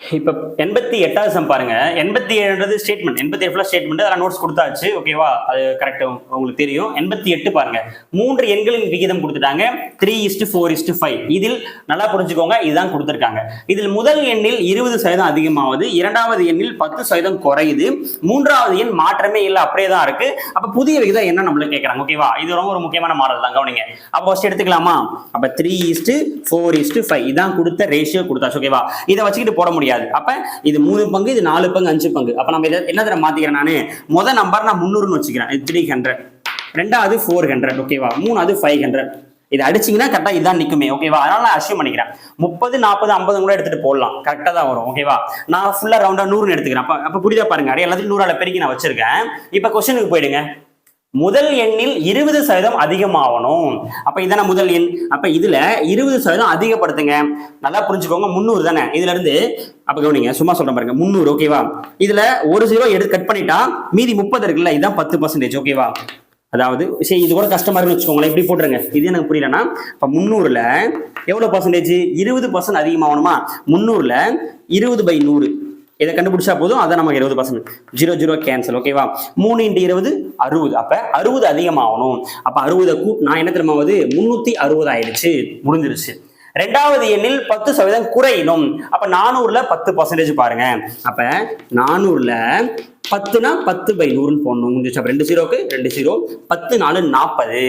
இப்ப 88வது சம் பாருங்க. 87ன்றது ஸ்டேட்மெண்ட், 87 ஸ்டேட்மெண்ட், அதெல்லாம் நோட்ஸ் கொடுத்தாச்சு. ஓகேவா? அது கரெக்ட், உங்களுக்கு தெரியும். 88 பாருங்க, 3 எண்களின் விகிதம் கொடுத்துட்டாங்க, 3:4:5. இதில் நல்லா புரிஞ்சுக்கோங்க, இதுதான் கொடுத்துருக்காங்க. இதில் முதல் எண்ணில் 20% அதிகமாவது, இரண்டாவது எண்ணில் 10% குறையுது, மூன்றாவது எண் மாற்றமே இல்லை, அப்படியே தான் இருக்கு. அப்ப புதிய விகிதம் என்ன நம்மள கேட்கறாங்க. ஓகேவா? இது ரொம்ப ஒரு முக்கியமான மாடல் தான், கவனிங்க. அப்ப ஃபர்ஸ்ட் எடுத்துக்கலாமா? அப்ப 3:4:5 இதான் கொடுத்த ரேஷியோ கொடுத்தாச்சு. ஓகேவா? இதை வச்சுக்கிட்டு போட முடியாது. அப்ப இது 3 பங்கு, இது 4 பங்கு, 5 பங்கு. அப்ப நம்ம என்ன தர மாத்திக்கிறேன், நானு முத நம்பர் நான் 300 வச்சுக்கிறேன், இது 300, ரெண்டாவது 400. ஓகேவா? மூணாவது 500. இது அடிச்சிங்கன்னா கரெக்டா இதுதான் நிக்குமே. ஓகேவா? அதனால நான் அஷ்யூம் பண்ணிக்கிறேன் 30 40 50 கூட எடுத்துட்டு போடலாம், கரெக்டா தான் வரும். ஓகேவா? நான் ஃபுல்லா ரவுண்டா 100 எடுத்துக்கிறேன். அப்ப புரியுதா பாருங்க, எல்லாத்தையும் 100ஆல பெருக்கி நான் வச்சிருக்கேன். இப்ப கொஸ்டினுக்கு போயிடுங்க. முதல் எண்ணில் 20% அதிகமாகணும். அப்ப இதான முதல் எண். அப்ப இதுல 20% அதிகப்படுத்துங்க. நல்லா புரிஞ்சுக்கோங்க, 300 தானே. இதுல இருந்து அப்ப கவனிங்க, சும்மா சொல்றேன் பாருங்க, 300. ஓகேவா? இதுல ஒரு 0 எடுத்து கட் பண்ணிட்டா மீதி 30 இருக்குல்ல, இதுதான் 10%. ஓகேவா? அதாவது சரி, இது கூட கஷ்டமா இருக்குன்னு வச்சுக்கோங்களேன், இப்படி போட்டுருங்க. இது எனக்கு புரியலன்னா, இப்ப 300ல எவ்வளவு பர்சன்டேஜ், 20% அதிகமாகணுமா? 300ல 20/100 இதை கண்டுபிடிச்சா போதும், அதான் நமக்கு 20%. 0 0 கேன்சல். ஓகேவா? 3 × 20 60. அப்ப 60 அதிகமாகணும். அப்ப 60 கூட்டினா என்ன தெரியுமாவது, 360 ஆயிடுச்சு, முடிஞ்சிருச்சு. ரெண்டாவது எண்ணில் 10% குறையணும். அப்ப 400ல 10% பாருங்க. அப்ப 400ல 10னா 10/100 போடணும். முடிஞ்சிச்சு. அப்ப 2 0க்கு 2 0, 10 4 40.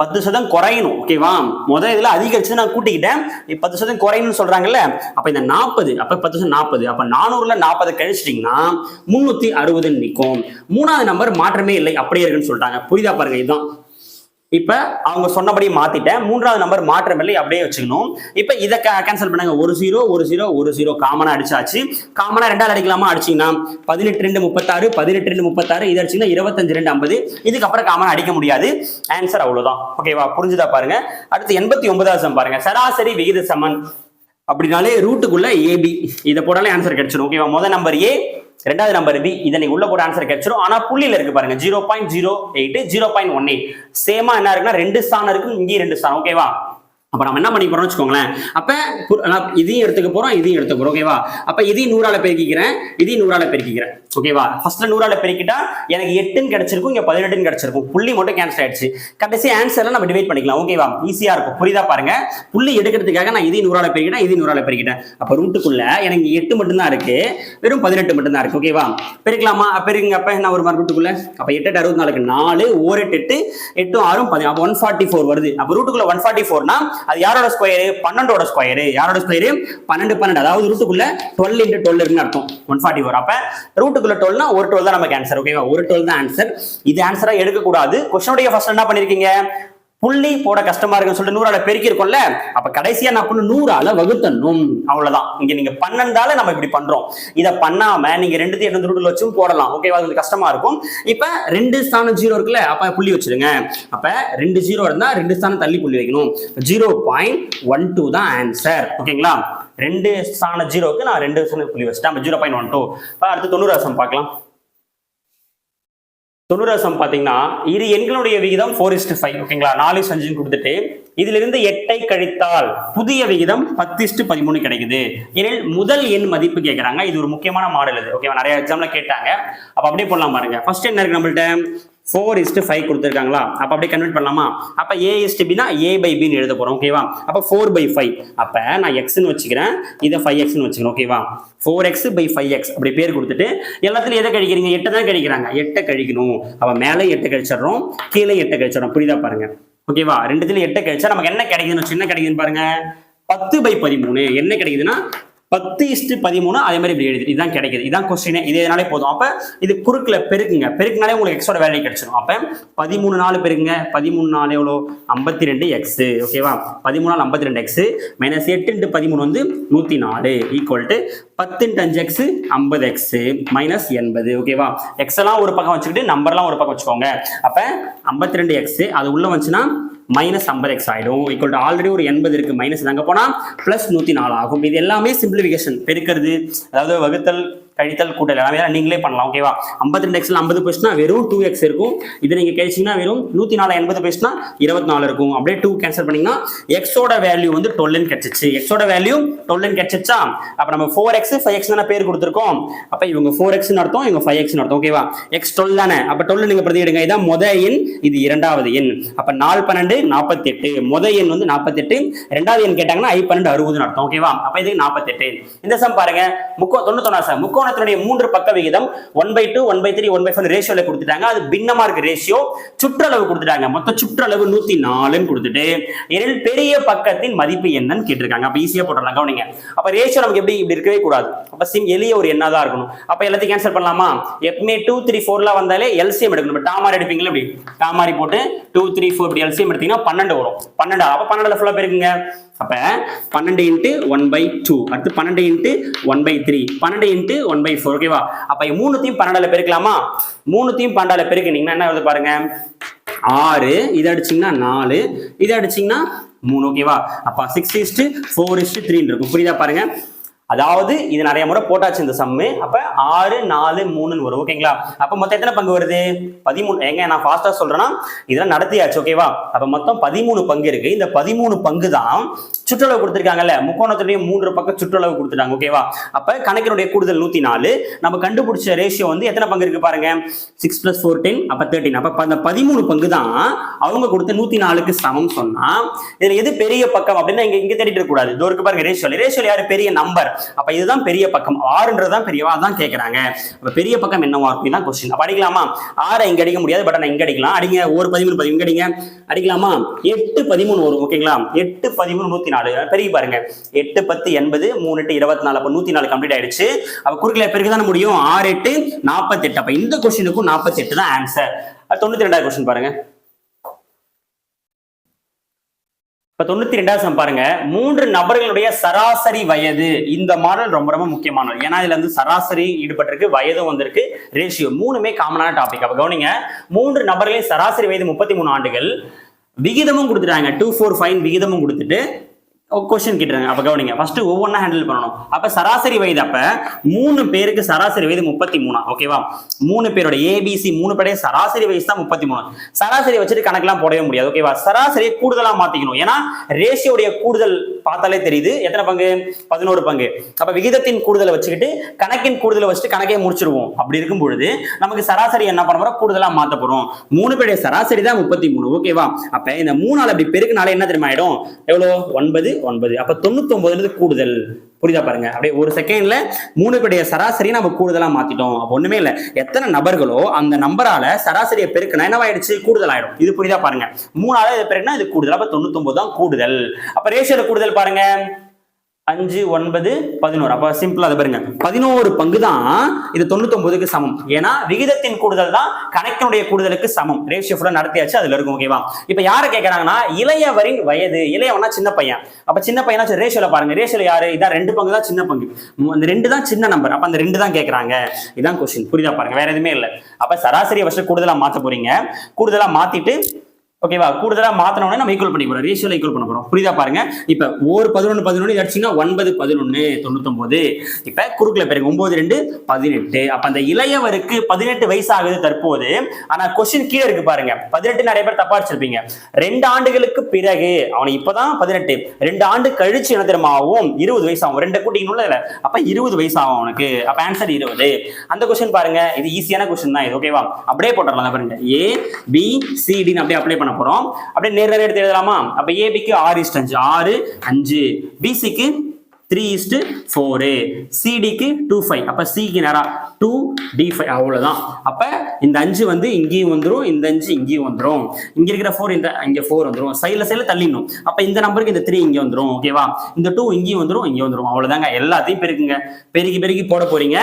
10% குறையணும். ஓகேவா? முதல் இதுல அதிகரிச்சு நான் கூட்டிக்கிட்டேன், 10% குறையணும்னு சொல்றாங்கல்ல. அப்ப இந்த 40, அப்ப 10% 40. அப்ப 400ல 40 கழிச்சிட்டீங்கன்னா 360 நிற்கும். மூணாவது நம்பர் மாற்றமே இல்லை, அப்படியே இருக்குன்னு சொல்லிட்டாங்க. புரியுதா பாருங்க, இதுதான். இப்ப அவங்க சொன்னபடி மாத்திட்டேன், மூன்றாவது நம்பர் மாற்றம் இல்லை, அப்படியே வச்சுக்கணும். இப்ப இதை கேன்சல் பண்ணாங்க, 1 0 1 0 1 0 காமனா அடிச்சாச்சு. காமனா ரெண்டாவது அடிக்கலாமா? அடிச்சீங்கன்னா 18 2 36, 18 2 36, இது அடிச்சீங்கன்னா 25 2 50. இதுக்கப்புறம் காமனா அடிக்க முடியாது. ஆன்சர் அவ்வளவுதான். ஓகேவா? புரிஞ்சுதா பாருங்க. அடுத்து 89வது சம் பாருங்க. சராசரி விகித சமன் அப்படினாலே ரூட்டுக்குள்ள ஏபி, இதை போட்டாலே ஆன்சர் கிடைச்சிடும். ஓகேவா? முதல் நம்பர் ஏ, ரெண்டாவது நம்பர் பி, இதை நீங்க உள்ள போட ஆன்சர் கிடைச்சிடும். ஆனா புள்ளியில இருக்கு பாருங்க, 0.08 0.18 சேமா என்ன இருக்குன்னா 2 ஸ்தானம் இருக்கு, இங்கே 2 ஸ்தானம். ஓகேவா? அப்ப நம்ம என்ன பண்ணி போறோம்னு வச்சுக்கோங்களேன். அப்ப இதையும் எடுத்துக்க போறோம், இதையும் எடுத்துக்க போறோம். ஓகேவா? அப்ப இதையும் 100ஆல பெருக்கிக்கிறேன், இதையும் 100ஆல பெருக்கிக்கிறேன். ஓகேவா? ஃபர்ஸ்ட்ல 100ஆல பெருக்கிட்டா எனக்கு 8ன்னு கிடைச்சிருக்கும், இங்க 18ன்னு கிடைச்சிருக்கும். புள்ளி மட்டும் கேன்சல் ஆயிடுச்சு. கடைசி ஆன்சர்ல நம்ம டிவைட் பண்ணிக்கலாம். ஓகேவா? ஈஸியா இருக்கும். புரியுதா பாருங்க. புள்ளி எடுக்கிறதுக்காக நான் இதையும் 100ஆல பெருக்கிட்டேன், இதையும் 100ஆல பெருக்கிட்டேன். அப்ப ரூட்டுக்குள்ள எனக்கு 8 மட்டும் தான் இருக்கு, வெறும் 18 மட்டும் தான் இருக்கு. ஓகேவா? பெருக்கலாமா? பெருக்குங்க. அப்ப என்ன ஒரு ரூட்டுக்குள்ள அப்ப 8 8 64 4 1 8 8 6 10 அப்ப 144 வருது. அப்ப ரூட்டுக்குள்ள 144னா அது யாரோட ஸ்கொயர்? 12ஓட ஸ்கொயர். யாரோட ஸ்கொயர்? 12 12. அதாவது ரூட்டுக்குள்ள 12 into 12 இருக்குன்னு அர்த்தம். 144. அப்ப ரூட்டுக்குள்ள 12னா ஒரு 12 தான் நமக்கு ஆன்சர். ஓகேவா? ஒரு 12 தான் ஆன்சர். இது ஆன்சரா எடுக்க கூடாது. क्वेश्चनோட ஃபர்ஸ்ட் என்ன பண்ணிருக்கீங்க? புள்ளி போட கஷ்டமா இருக்குன்னு சொல்லிட்டு 100ஆல பெருக்கி இருக்கோம்ல, அப்ப கடைசியா நான் பண்ண 100ஆல வகுத்தணும். அவ்வளவுதான். இங்க நீங்க 12ஆல நம்ம இப்படி பண்றோம். இத பண்ணாம நீங்க 2 எடுத்து ரூட்ல வச்சும் போடலாம். ஓகேவா? அது கஷ்டமா இருக்கும். இப்ப 2 ஸ்தானம் 0 இருக்குல்ல, அப்ப புள்ளி வச்சிருங்க. அப்ப 2 0 இருந்தா 2 ஸ்தானம் தள்ளி புள்ளி வைக்கணும். 0.12 தான் ஆன்சர். ஓகேங்களா? 2 ஸ்தானம் 0க்கு நான் 2 ஸ்தானம் புள்ளி வச்சிட்டேன். 0.12. அடுத்து 90 பார்க்கலாம். 90 பாத்தீங்கன்னா இரு எண்களுடைய விகிதம் 4:5. ஓகேங்களா? 4:5 கொடுத்துட்டு இதுல இருந்து 8ஐ கழித்தால் புதிய விகிதம் 10:13 கிடைக்குது. எனில் முதல் எண் மதிப்பு கேட்கறாங்க. இது ஒரு முக்கியமான மாடல். இது ஓகேவா? நிறைய எக்ஸாம்ல கேட்டாங்க. அப்ப அப்படியே போடலாம் பாருங்க. ஃபர்ஸ்ட் என்ன இருக்கு நம்மள்ட்ட? 4:5 கொடுத்துருக்காங்களா? அப்ப அப்படியே கன்வெர்ட் பண்ணலாமா? அப்ப a/b னா a/b ன்னு எழுத போறோம். ஓகேவா? அப்ப 4/5. அப்ப நான் x ன்னு வச்சுக்கிறேன், இதை 5x ன்னு வச்சுக்கிறேன். ஓகேவா? 4x/5x அப்படி பேர் கொடுத்துட்டு எல்லாத்துலயும் எதை கழிக்கிறீங்க? 8 தான் கழிக்கிறாங்க. 8 கழிக்கணும். அப்ப மேலே 8 கழிச்சிடறோம், கீழே 8 கழிச்சிடறோம். புரியுதா பாருங்க. ஓகேவா? ரெண்டுத்துல 8 கழிச்சா நமக்கு என்ன கிடைக்குதுன்னு என்ன கிடைக்குதுன்னு பாருங்க. 10/13. என்ன கிடைக்குதுன்னா 10:13. அதே மாதிரி இப்படி எழுதி இதுதான் கிடைக்குது. இதான் கொஸ்டின். இதனாலே போதும். அப்ப இது குறுக்குல பெருக்குங்க. பெருக்குனாலே உங்களுக்கு எக்ஸோட வேல்யூ கிடைச்சிடும். அப்ப 13 4 பெருக்குங்க. 13 4 எவ்வளோ? 52x. ஓகேவா? 13 52x மைனஸ் 8 into 13 வந்து 104 equal to 10 into 5x 50x minus 80. ஓகேவா? எக்ஸ் எல்லாம் ஒரு பக்கம் வச்சுக்கிட்டு நம்பர்லாம் ஒரு பக்கம் வச்சுக்கோங்க. அப்ப 52x அது உள்ள வந்துச்சுன்னா மைனஸ் 50x ஆயிடும். ஈக்குவல் டு ஆல்ரெடி ஒரு 80 இருக்கு, மைனஸ் அங்க போனா பிளஸ் 104 ஆகும். இது எல்லாமே சிம்பிளிஃபிகேஷன், பெருக்கிறது, அதாவது வகுத்தல், கழித்தல், கூட்டல் எல்லாமே நீங்களே பண்ணலாம். ஓகேவா? 52xல 50 போயிடுச்சுன்னா வெறும் 2x இருக்கும். இது நீங்க கழிச்சீங்கன்னா வெறும் 104 80 போயிடுச்சுன்னா 24 இருக்கும். அப்படியே 2 கேன்சல் பண்ணீங்கன்னா எக்ஸோட வேல்யூ வந்து 12 கிடைச்சிச்சு. எக்ஸோட வேல்யூ 12 கிடைச்சிச்சா? அப்ப நம்ம 4x 5x தானே பேர் கொடுத்துருக்கோம். அப்ப இவங்க 4x ன்னு அர்த்தம், இவங்க 5x ன்னு அர்த்தம். ஓகேவா? x 12 தானே. அப்ப 12 நீங்க பிரதியிடுங்க. இதான் முத எண், இது இரண்டாவது எண். அப்ப 4 12 48. முத எண் வந்து 48, இரண்டாவது எண் கேட்டாங்கன்னா I 12 60 அர்த்தம். ஓகேவா? அப்ப இது 48. இந்த சம் பாருங்க. 99 முக்கோணத்தினுடைய 3 பக்க விகிதம் 1/2 1/3 1/4 ரேஷியோல கொடுத்துட்டாங்க. அது பின்னமா இருக்கு ரேஷியோ. சுற்றளவு கொடுத்துட்டாங்க. மொத்த சுற்றளவு 104 கொடுத்துட்டு எனில் பெரிய பக்கத்தின் மதிப்பு என்னன்னு கேட்டிருக்காங்க. அப்ப ஈஸியா போட்டுடலாம். கவனிங்க. அப்ப ரேஷியோ நமக்கு எப்படி இப்படி இருக்கவே கூடாது. அப்ப எளிய ஒரு எண்ணா தான் இருக்கணும். அப்ப எல்லாத்தையும் கேன்சல் பண்ணலாமா? எப்பவுமே 2 3 4 வந்தாலே எல்சிஎம் எடுக்கணும். டாமாரி எடுப்பீங்களா? இப்படி டாமாரி போட்டு 2 3 4 இப்படி எல்சிஎம் எடுத்தீங்கன்னா 12 வரும். 12. அப்ப 12 ஃபுல்லா பெருக்குங்க. அப்ப 12 into 1/2 அடுத்து 12 into 1/3 12 into 1/4. ஓகேவா? அப்ப 3த்தையும் 12ல பெருக்கலாமா? 3த்தையும் 12ல பெருக்கினீங்கன்னா என்ன வருது பாருங்க. 6. இதை அடிச்சீங்கன்னா 4, இதை அடிச்சீங்கன்னா 3. ஓகேவா? அப்ப 6:4:3 இருக்கும். புரியுதா பாருங்க. அதாவது இது நிறைய முறை போட்டாச்சு இந்த சம்மு. அப்ப 6 4 3 வரும். ஓகேங்களா? அப்ப மொத்தம் எத்தனை பங்கு வருது? 13. எங்க நான் ஃபாஸ்டா சொல்றேன்னா இதெல்லாம் நடத்தியாச்சு. ஓகேவா? அப்ப மொத்தம் 13 பங்கு இருக்கு. இந்த 13 பங்கு தான் சுற்றளவு கொடுத்திருக்காங்கல்ல, முக்கோணத்துடைய 3 பக்கம் சுற்றளவு கொடுத்துட்டாங்க. ஓகேவா? அப்ப கணக்கினுடைய கூடுதல் 104. நம்ம கண்டுபிடிச்ச ரேஷியோ வந்து எத்தனை பங்கு இருக்கு பாருங்க. 6 + 4 10. அப்ப 13. அப்ப அந்த 13 பங்கு தான் அவங்க கொடுத்த 104க்கு சமம் சொன்னா இதுல எது பெரிய பக்கம் அப்படின்னா இங்க தேடிட்டு இருக்க கூடாது. இதோ இருக்கு பாருங்க ரேஷியோ யாரு பெரிய நம்பர். அப்ப இதுதான் பெரிய பக்கம். 6ன்றதுதான் பெரியவா தான் கேக்குறாங்க. அப்ப பெரிய பக்கம் என்னவா இருக்கும் தான் क्वेश्चन. அப்ப அடிக்கலாமா? 6 இங்க அடிக்க முடியாது, பட் நான் இங்க அடிக்கலாம். அடிங்க. ஒரு 13 இங்க அடிங்க. அடிக்கலாமா? 8 13 வரும். ஓகேங்களா? 8 13 104. பெரிய பாருங்க. 8 10 80 3 8 24. அப்ப 104 கம்ப்ளீட் ஆயிடுச்சு. அப்ப குறுக்குல பெருக்க தான முடியும். 6 8 48. அப்ப இந்த क्वेश्चनக்கும் 48 தான் ஆன்சர். 92வது क्वेश्चन பாருங்க. இப்ப 92வது சம் பாருங்க. 3 நபர்களுடைய சராசரி வயது. இந்த மாடல் ரொம்ப ரொம்ப முக்கியமானது. ஏன்னா இதுல இருந்து சராசரி ஈடுபட்டிருக்கு, வயதும் வந்திருக்கு, ரேஷியோ மூணுமே காமனான டாபிக். அப்ப கவனிங்க. 3 நபர்களின் சராசரி வயது 33 ஆண்டுகள். விகிதமும் கொடுத்துட்டாங்க. 245 விகிதமும் கொடுத்துட்டு கொஸ்டின் கேட்டுருங்க. அப்ப கவனிங்க, ஃபர்ஸ்ட் ஒவ்வொன்றா ஹேண்டில் பண்ணணும். அப்ப சராசரி வயது, அப்ப 3 பேருக்கு சராசரி வயது 33. ஓகேவா? 3 பேரோட ஏபிசி 3 பேருடைய சராசரி வயசு தான் 33. சராசரி வச்சுட்டு கணக்கெல்லாம் போடவே முடியாது. ஓகேவா? சராசரியை கூடுதலா மாத்திக்கணும். ஏன்னா ரேஷியோடைய கூடுதல் பார்த்தாலே தெரியுது. எத்தனை பங்கு? 11 பங்கு. அப்ப விகிதத்தின் கூடுதலை வச்சுக்கிட்டு கணக்கின் கூடுதலை வச்சுட்டு கணக்கே முடிச்சிருவோம். அப்படி இருக்கும் பொழுது நமக்கு சராசரி என்ன பண்ண போறோம்? கூடுதலா மாத்த போறோம். 3 பேருடைய சராசரி தான் 33. ஓகேவா? அப்ப இந்த 3 அப்படி பெருக்குனால என்ன தெரியுமா ஆயிடும்? எவ்வளவு? 9. அப்ப 99 கூடுதல். புரியுதா பாருங்க? அப்படியே ஒரு செகண்ட்ல 3 பேருடைய சராசரி நம்ம கூடுதலா மாத்திட்டோம். அப்ப ஒண்ணுமே இல்ல, எத்தனை நபர்களோ அந்த நம்பரால சராசரியை பெருக்கினா என்னவாயிடுச்சு? கூடுதல் ஆயிடும். இது புரியுதா பாருங்க? 3ஆல இதை பெருக்கினா இது கூடுதல். அப்ப 99 தான் கூடுதல். அப்ப ரேஷியோல கூடுதல் பாருங்க, 5, 9, 11. அப்ப சிம்பிளா அதை பாருங்க, 11 பங்கு தான் இது 99க்கு சமம். ஏன்னா விகிதத்தின் கூடுதல் தான் கணக்கினுடைய கூடுதலுக்கு சமம். ரேஷியோ ஃபுல்லா நடத்தியாச்சு, அதுல இருக்கும். ஓகேவா? இப்ப யாரை கேட்கறாங்கன்னா இளையவரின் வயது. இளையவனா சின்ன பையன். அப்ப சின்ன பையனா ரேஷியோல பாருங்க, ரேஷியோல யாரு? இதான் 2 பங்கு தான் சின்ன பங்கு. அந்த 2 தான் சின்ன நம்பர். அப்ப அந்த 2 தான் கேட்கறாங்க. இதான் கொஸ்டின். புரியுதா பாருங்க? வேற எதுவுமே இல்ல. அப்ப சராசரியை ஃபர்ஸ்ட் கூடுதலா மாத்த போறீங்க. கூடுதலா மாத்திட்டு ஓகேவா, கூடுதலா மாத்தினோடனே நம்ம ஈக்குவல் பண்ணி போறோம், ரேஷியோல ஈக்குவல் பண்ண போறோம். புரியுதா பாருங்க? இப்ப ஒரு 11 இது அடிச்சீங்கன்னா 9, 11, 99. இப்ப குறுக்குல பாருங்க, 9, 2, 18. அப்ப அந்த இளையவருக்கு 18 வயசு ஆகுது தற்போது. ஆனா கொஸ்டின் கீழே இருக்கு பாருங்க, 18 நிறைய பேர் தப்பா அடிச்சிருப்பீங்க. 2 ஆண்டுகளுக்கு பிறகு அவனுக்கு இப்பதான் 18, 2 ஆண்டு கழிச்சு என்ன தெரியுமா ஆகும்? 20 வயசு ஆகும். 2 கூட்டிங்கன்னு இல்ல, அப்ப 20 வயசு ஆகும் அவனுக்கு. அப்ப ஆன்சர் 20. அந்த கொஸ்டின் பாருங்க, இது ஈஸியான கொஸ்டின் தான் இது. ஓகேவா? அப்படியே போட்டுடலாம் பாருங்க, ABCD அப்படியே அப்ளை பண்ண போறோம். அப்படியே நேரா எடுத்து எழுதலாமா? அப்ப ஏபிக்கு 6:5, 6, 5. பிசிக்கு 3:4, சிடிக்கு 2:5. அப்ப சிக்கு நேரா 2D5. அவ்வளவுதான். அப்ப இந்த 5 வந்து இங்கேயும் வந்துரும், இந்த 5 இங்கேயும் வந்துரும். இங்க இருக்கிற 4 இங்க 4 வந்துரும். சைடுல தள்ளிடணும். அப்ப இந்த நம்பருக்கு இந்த 3 இங்க வந்துரும். ஓகேவா? இந்த 2 இங்கேயும் வந்துரும், இங்க வந்துரும். அவ்வளவுதாங்க. எல்லாத்தையும் பெருக்குங்க. பெருக்கி போட போறீங்க.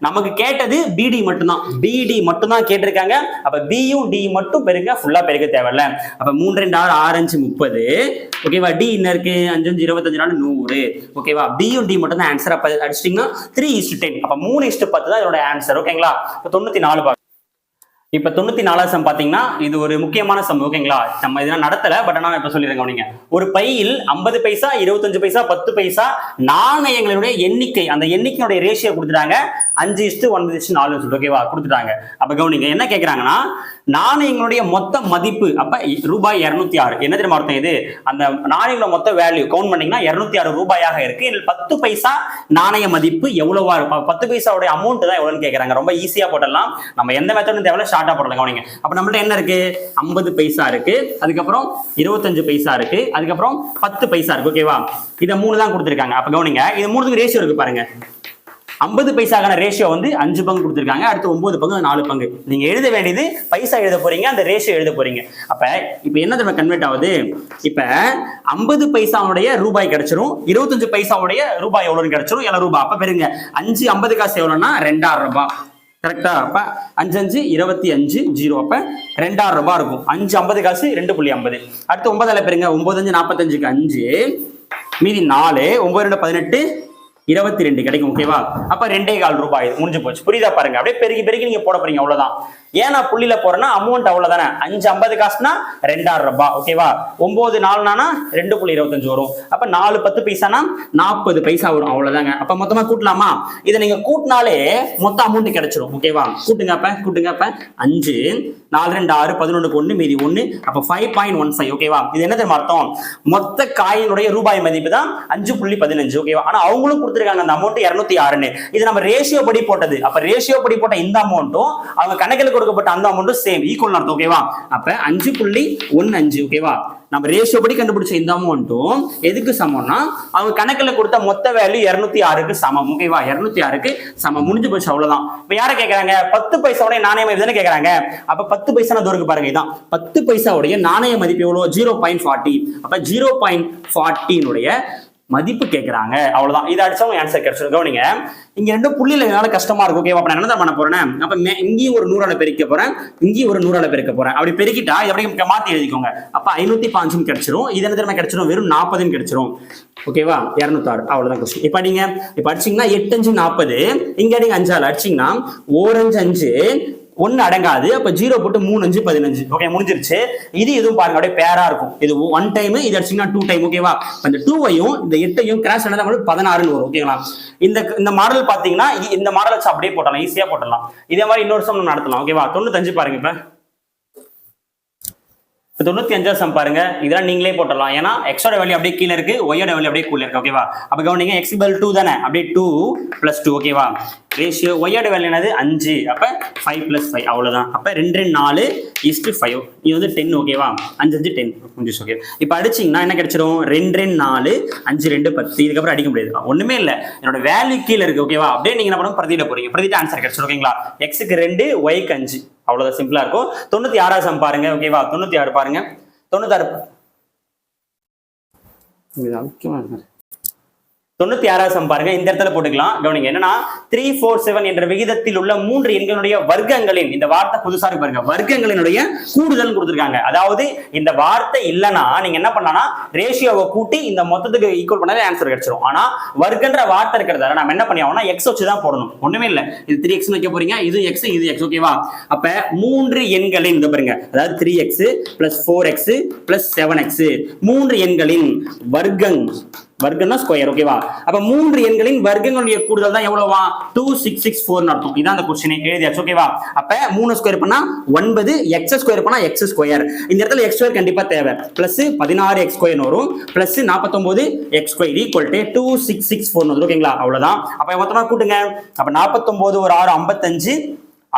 நமக்கு கேட்டது பிடி மட்டும்தான். பிடி மட்டும்தான் கேட்டிருக்காங்க. அப்ப பியும் டி மட்டும் பெருங்க, ஃபுல்லா பெருக்க தேவையில்ல. அப்ப 3, 2, 6, 6, 30. ஓகேவா? டி என்ன இருக்கு? 5, 5, 25, 100. ஓகேவா? பியும் டி மட்டும் தான் ஆன்சர். அப்ப அடிச்சிட்டீங்கன்னா 3:10. அப்ப 3:10 தான் இதோட ஆன்சர். ஓகேங்களா? இப்ப 94 இப்ப 94 சம் பாத்தீங்கன்னா இது ஒரு முக்கியமான சம். ஓகேங்களா? நம்ம இதெல்லாம் நடத்தல, பட் நான் இப்ப சொல்லிடுறேன். நீங்க ஒரு பையில் 50 பைசா, 25 பைசா, 10 பைசா நாணயங்களுடைய எண்ணிக்கை, அந்த எண்ணிக்கையுடைய ரேஷியோ கொடுத்துட்டாங்க. 5:9:4 சொல்லிட்டு. ஓகேவா? கொடுத்துட்டாங்க. அப்ப கவனிங்க, என்ன கேட்கறாங்கன்னா நாணயங்களுடைய மொத்த மதிப்பு. அப்ப ரூபாய் 206. என்ன தெரியுமா அர்த்தம்? இது அந்த நாணயங்களோட மொத்த வேல்யூ கவுண்ட் பண்ணீங்கன்னா 206 ரூபாயாக இருக்கு. இதில் 10 பைசா நாணய மதிப்பு எவ்வளவா இருக்கும்? 10 பைசாவுடைய அமௌண்ட் தான் எவ்வளவுன்னு கேட்கறாங்க. ரொம்ப ஈஸியா போட்டலாம். நம்ம எந்த மெத்தடும் தேவையில்ல, ஷார்ட்டா போடலாம். கவனிங்க. அப்ப நம்மள்ட்ட என்ன இருக்கு? 50 பைசா இருக்கு, அதுக்கப்புறம் 25 பைசா இருக்கு, அதுக்கப்புறம் 10 பைசா இருக்கு. ஓகேவா? இதை 3 தான் கொடுத்துருக்காங்க. அப்ப கவனிங்க, இது 3க்கு ரேஷியோ இருக்கு பாருங்க. 50 பைசாக்கான ரேஷியோ வந்து 5 பங்கு கொடுத்துருக்காங்க. அடுத்து 9 பங்கு, 4 பங்கு. நீங்க எழுத வேண்டியது பைசா எழுத போறீங்க, அந்த ரேஷியோ எழுத போறீங்க. அப்ப இப்ப என்ன நம்ம கன்வெர்ட் ஆகுது? இப்ப 50 பைசாவுடைய ரூபாய் கிடைச்சிரும், 25 பைசாவுடைய ரூபாய் எவ்வளவுன்னு கிடைச்சிரும்? 7 ரூபாய். அப்ப பெருங்க, 5 50 காசு எவ்வளவுன்னா 2000 ரூபாய். கரெக்டா? அப்ப 5, 5, 25, 0. அப்ப 2000 ரூபாய் இருக்கும். 5 50 காசு 2.50. அடுத்து 9 பெருங்க, 9, 5, 45க்கு 5, மீதி 4, 9, 2, 18, 22 கிடைக்கும். ஓகேவா? அப்ப 2.25 ரூபாய் முடிஞ்சு போச்சு. புரியுதா பாருங்க? அப்படியே பெருக்கி நீங்க போட போறீங்க. அவ்வளவுதான். ஏன் நான் புள்ளியில போறேன்னா அமௌண்ட் அவ்வளவுதானே. 5 50 காசுனா 2000 ரூபாய். ஓகேவா? 9 4 2.25 வரும். அப்ப 4 10 பைசானா 40 பைசா வரும். அவ்வளவுதாங்க. அப்ப மொத்தமா கூட்டலாமா? இதை நீங்க கூட்டினாலே மொத்த அமௌண்ட் கிடைச்சிடும். ஓகேவா? கூட்டுங்க அப்ப 5 4 2 6 11க்கு 1 மீதி 1. அப்ப 5.15. ஓகேவா? இது என்ன தெரியுமா அர்த்தம்? மொத்த காயினுடைய ரூபாய் மதிப்பு தான் 5.15. ஓகேவா? ஆனா அவங்களும் கொடுத்துருக்காங்க அந்த அமௌண்ட் 206. இது நம்ம ரேஷியோ படி போட்டது. அப்ப ரேஷியோ படி போட்ட இந்த அமௌண்ட்டும் அவங்க கணக்கில் கொடுக்கப்பட்ட அந்த அமௌண்ட்டும் சேம், ஈக்குவல் அர்த்தம். ஓகேவா? அப்ப 5.15. ஓகேவா? நம்ம ரேஷியோ படி கண்டுபிடிச்ச இந்த அமௌண்ட்டும் எதுக்கு சமம்னா அவங்க கணக்கில் கொடுத்த மொத்த வேல்யூ 206க்கு சமம். ஓகேவா? 206க்கு சமம். முடிஞ்சு போச்சு. அவ்வளவுதான். இப்ப யாரை கேட்கறாங்க? 10 பைசாவுடைய நாணய மதிப்பு தானே கேட்கறாங்க. அப்ப 10 பைசா தூரம் பாருங்க, இதான் 10 பைசாவுடைய நாணய மதிப்பு எவ்வளவு? 0.40. அப்ப 0.40 மதிப்பு கேட்கறாங்க. அவ்வளவுதான். இதை அடிச்சவங்க ஆன்சர் கிடைச்சிடும். கவனிங்க, இங்க 2 புள்ளியில என்னால கஷ்டமா இருக்கும். ஓகேவா? அப்ப நான் என்ன பண்ண போறேன்? அப்ப இங்கேயும் ஒரு 100ஆல பெருக்க போறேன், இங்கேயும் ஒரு 100ஆல பெருக்க போறேன். அப்படி பெருக்கிட்டா எப்படி மாத்தி எழுதிக்கோங்க. அப்ப 505 கிடைச்சிரும். இது என்ன தெரியுமா கிடைச்சிரும்? வெறும் 40 கிடைச்சிரும். ஓகேவா? 206. அவ்வளவுதான் கொஸ்டின். இப்ப நீங்க அடிச்சீங்கன்னா 8 5 40. இங்க நீங்க 5ஆல அடிச்சீங்கன்னா 1 5 5, 1 அடங்காது. அப்ப 0 போட்டு 3 5 15. ஓகே, முடிஞ்சிருச்சு. இது எதுவும் பாருங்க அப்படியே பேரா இருக்கும். இது 1 டைம், இது அடிச்சீங்கன்னா 2 டைம். ஓகேவா? இந்த 2வையும் இந்த 8ஐயும் கிராஸ் பண்ணா நமக்கு 16 வரும். ஓகேங்களா? இந்த மாடல் பாத்தீங்கன்னா இந்த மாடல் வச்சு அப்படியே போடலாம், ஈஸியா போடலாம். இதே மாதிரி இன்னொரு சம் நடத்தலாம். ஓகேவா? 95 பாருங்க. இப்ப 95 சம் பாருங்க. இதெல்லாம் நீங்களே போட்டலாம். ஏன்னா எக்ஸோட வேல்யூ அப்படியே கீழே இருக்கு, ஒய்யோட வேல்யூ அப்படியே கீழே இருக்கு. ஓகேவா? அப்ப கவனிங்க, x = 2 தானே, அப்படியே 2 + 2. ஓகேவா? ரேஷியோ ஒய்யோட வேல்யூ என்னது 5. அப்ப 5 + 5 அவ்வளவுதான். அப்ப 2 2 4:5. இது வந்து 10. ஓகேவா? 5 5 10 முடிஞ்சு. ஓகே, இப்ப அடிச்சீங்கன்னா என்ன கிடைச்சிரும்? 2 2 4 5 2 10. இதுக்கப்புறம் அடிக்க முடியாது, ஒண்ணுமே இல்ல. என்னோட வேல்யூ கீழே இருக்கு. ஓகேவா? அப்படியே நீங்க என்ன பண்ணணும், பிரதியிட போறீங்க. பிரதியிட ஆன்சர் கிடைச்சிரும். ஓகேங்களா? x க்கு 2, y க்கு 5. அவ்வளவுதான், சிம்பிளா இருக்கும். 96 சம் பாருங்க. ஓகேவா? 96 பாருங்க. 96 சம் பாருங்க. இந்த இடத்துல போட்டுக்கலாம். கவனிங்க, என்னன்னா 3 4 7 என்ற விகிதத்தில் உள்ள 3 எண்களுடைய வர்க்கங்களின், இந்த வார்த்தை புதுசா இருக்கு பாருங்க, வர்க்கங்களினுடைய கூடுதல் கொடுத்திருக்காங்க. அதாவது இந்த வார்த்தை இல்லனா நீங்க என்ன பண்ணலாம், ரேஷியோவை கூட்டி இந்த மொத்தத்துக்கு ஈக்குவல் பண்ணாலே ஆன்சர் கிடைச்சிரும். ஆனா வர்க்கன்ற வார்த்தை இருக்கிறதால நம்ம என்ன பண்ணியாவோம்னா x வச்சு தான் போடணும். ஒண்ணுமே இல்ல, இது 3x வைக்க போறீங்க, இது x இது x. ஓகேவா? அப்ப 3 எண்களின், இந்த பாருங்க, அதாவது 3x + 4x + 7x, 3 எண்களின் வர்க்கம்னா ஸ்கொயர். ஓகேவா? அப்ப 3 எண்களின் வர்க்கங்களுடைய கூடுதல் தான் எவ்வளவா? 2664 அர்த்தம். இதான் அந்த क्वेश्चन எழுதியாச்சு. ஓகேவா? அப்ப 3 ஸ்கொயர் பண்ணா 9, x ஸ்கொயர் பண்ணா x ஸ்கொயர். இந்த இடத்துல x ஸ்கொயர் கண்டிப்பா தேவை. பிளஸ் 16x² வரும், பிளஸ் 49x² = 2664 வரும். ஓகேங்களா? அவ்வளவுதான். அப்ப மொத்தமா கூட்டுங்க. அப்ப 49 ஒரு 6 55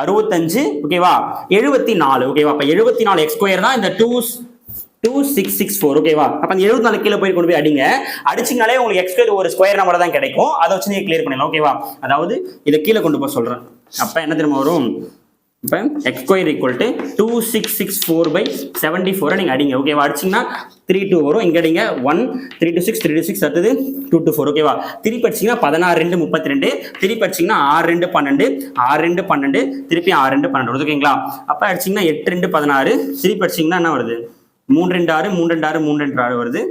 65. ஓகேவா? 74. ஓகேவா? அப்ப 74x² தான் இந்த 2664. ஓகேவா? அப்ப அந்த 74 கீழே போய் கொண்டு போய் அடிங்க. அடிச்சிங்கனாலே உங்களுக்கு x² ஒரு ஸ்கொயர் நம்பர் தான் கிடைக்கும். அதை வச்சு நீங்க கிளியர் பண்ணிடலாம். ஓகேவா? அதாவது இதை கீழே கொண்டு போய் சொல்றேன். அப்ப என்ன தெரியுமா வரும்? இப்ப x² = 2664/74 நீங்க அடிங்க. ஓகேவா? அடிச்சீங்கன்னா 3 2 வரும். இங்க அடிங்க 1 3 2 6 3 2 6 அடுத்தது 2 2 4. ஓகேவா? திருப்பி அடிச்சீங்கன்னா 16 2 32. திருப்பி அடிச்சீங்கன்னா 6 2 12 6 2 12 திருப்பி 6 2 12 வருது. ஓகேங்களா? அப்ப அடிச்சீங்கன்னா 8 2 16. திருப்பி அடிச்சீங்கன்னா என்ன வருது? 3 2 6 3 2 6 3 2 6 வருது.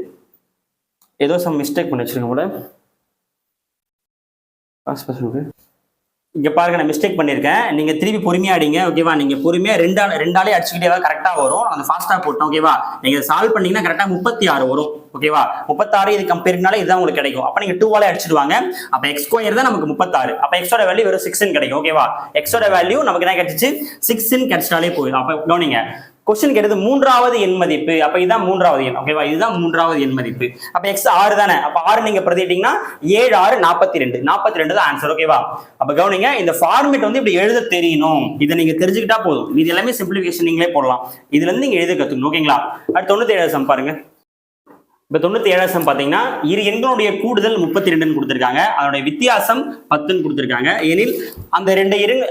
ஏதோ சம் மிஸ்டேக் பண்ணி வச்சிருக்கேன் கூட. இங்க பாருங்க, நான் மிஸ்டேக் பண்ணிருக்கேன். நீங்க திருப்பி பொறுமையா அடிங்க. ஓகேவா? நீங்க பொறுமையா ரெண்டாலே அடிச்சுக்கிட்டே கரெக்டா வரும். அந்த ஃபாஸ்டா போட்டோம். ஓகேவா? நீங்க சால்வ் பண்ணீங்கன்னா கரெக்டா 36 வரும். ஓகேவா? 36 இது கம்பேர்னால இதுதான் உங்களுக்கு கிடைக்கும். அப்ப நீங்க 2ஆல அடிச்சிடுவாங்க. அப்ப x² தான் நமக்கு 36. அப்ப x ஓட வேல்யூ வெறும் 6 கிடைக்கும். ஓகேவா? x ஓட வேல்யூ நமக்கு என்ன கிடைச்சிச்சு? 6 கிடைச்சிட்டாலே போயிடும். அப்ப கவனிங்க, क्वेश्चन கேட்டது மூன்றாவது எண் மதிப்பு. அப்ப இதுதான் மூன்றாவது எண். ஓகேவா? இதுதான் மூன்றாவது எண் மதிப்பு. அப்ப x 6 தானே. அப்ப 6 நீங்க பிரதிட்டீங்கன்னா 7 6 42. 42 தான் ஆன்சர். ஓகேவா? அப்ப கவனிங்க, இந்த ஃபார்மேட் வந்து இப்படி எழுத தெரியணும். இதை நீங்க தெரிஞ்சுக்கிட்டா போதும். இது எல்லாமே சிம்பிளிஃபிகேஷன் நீங்களே போடலாம். இதுல இருந்து நீங்க எழுத கத்துக்கணும். ஓகேங்களா? அடுத்து 97 சம் பாருங்க. இப்ப 97 சம் பாத்தீங்கன்னா இரு எண்களுடைய கூடுதல் 32 கொடுத்திருக்காங்க. அதனுடைய வித்தியாசம் 10 கொடுத்திருக்காங்க. எனில் அந்த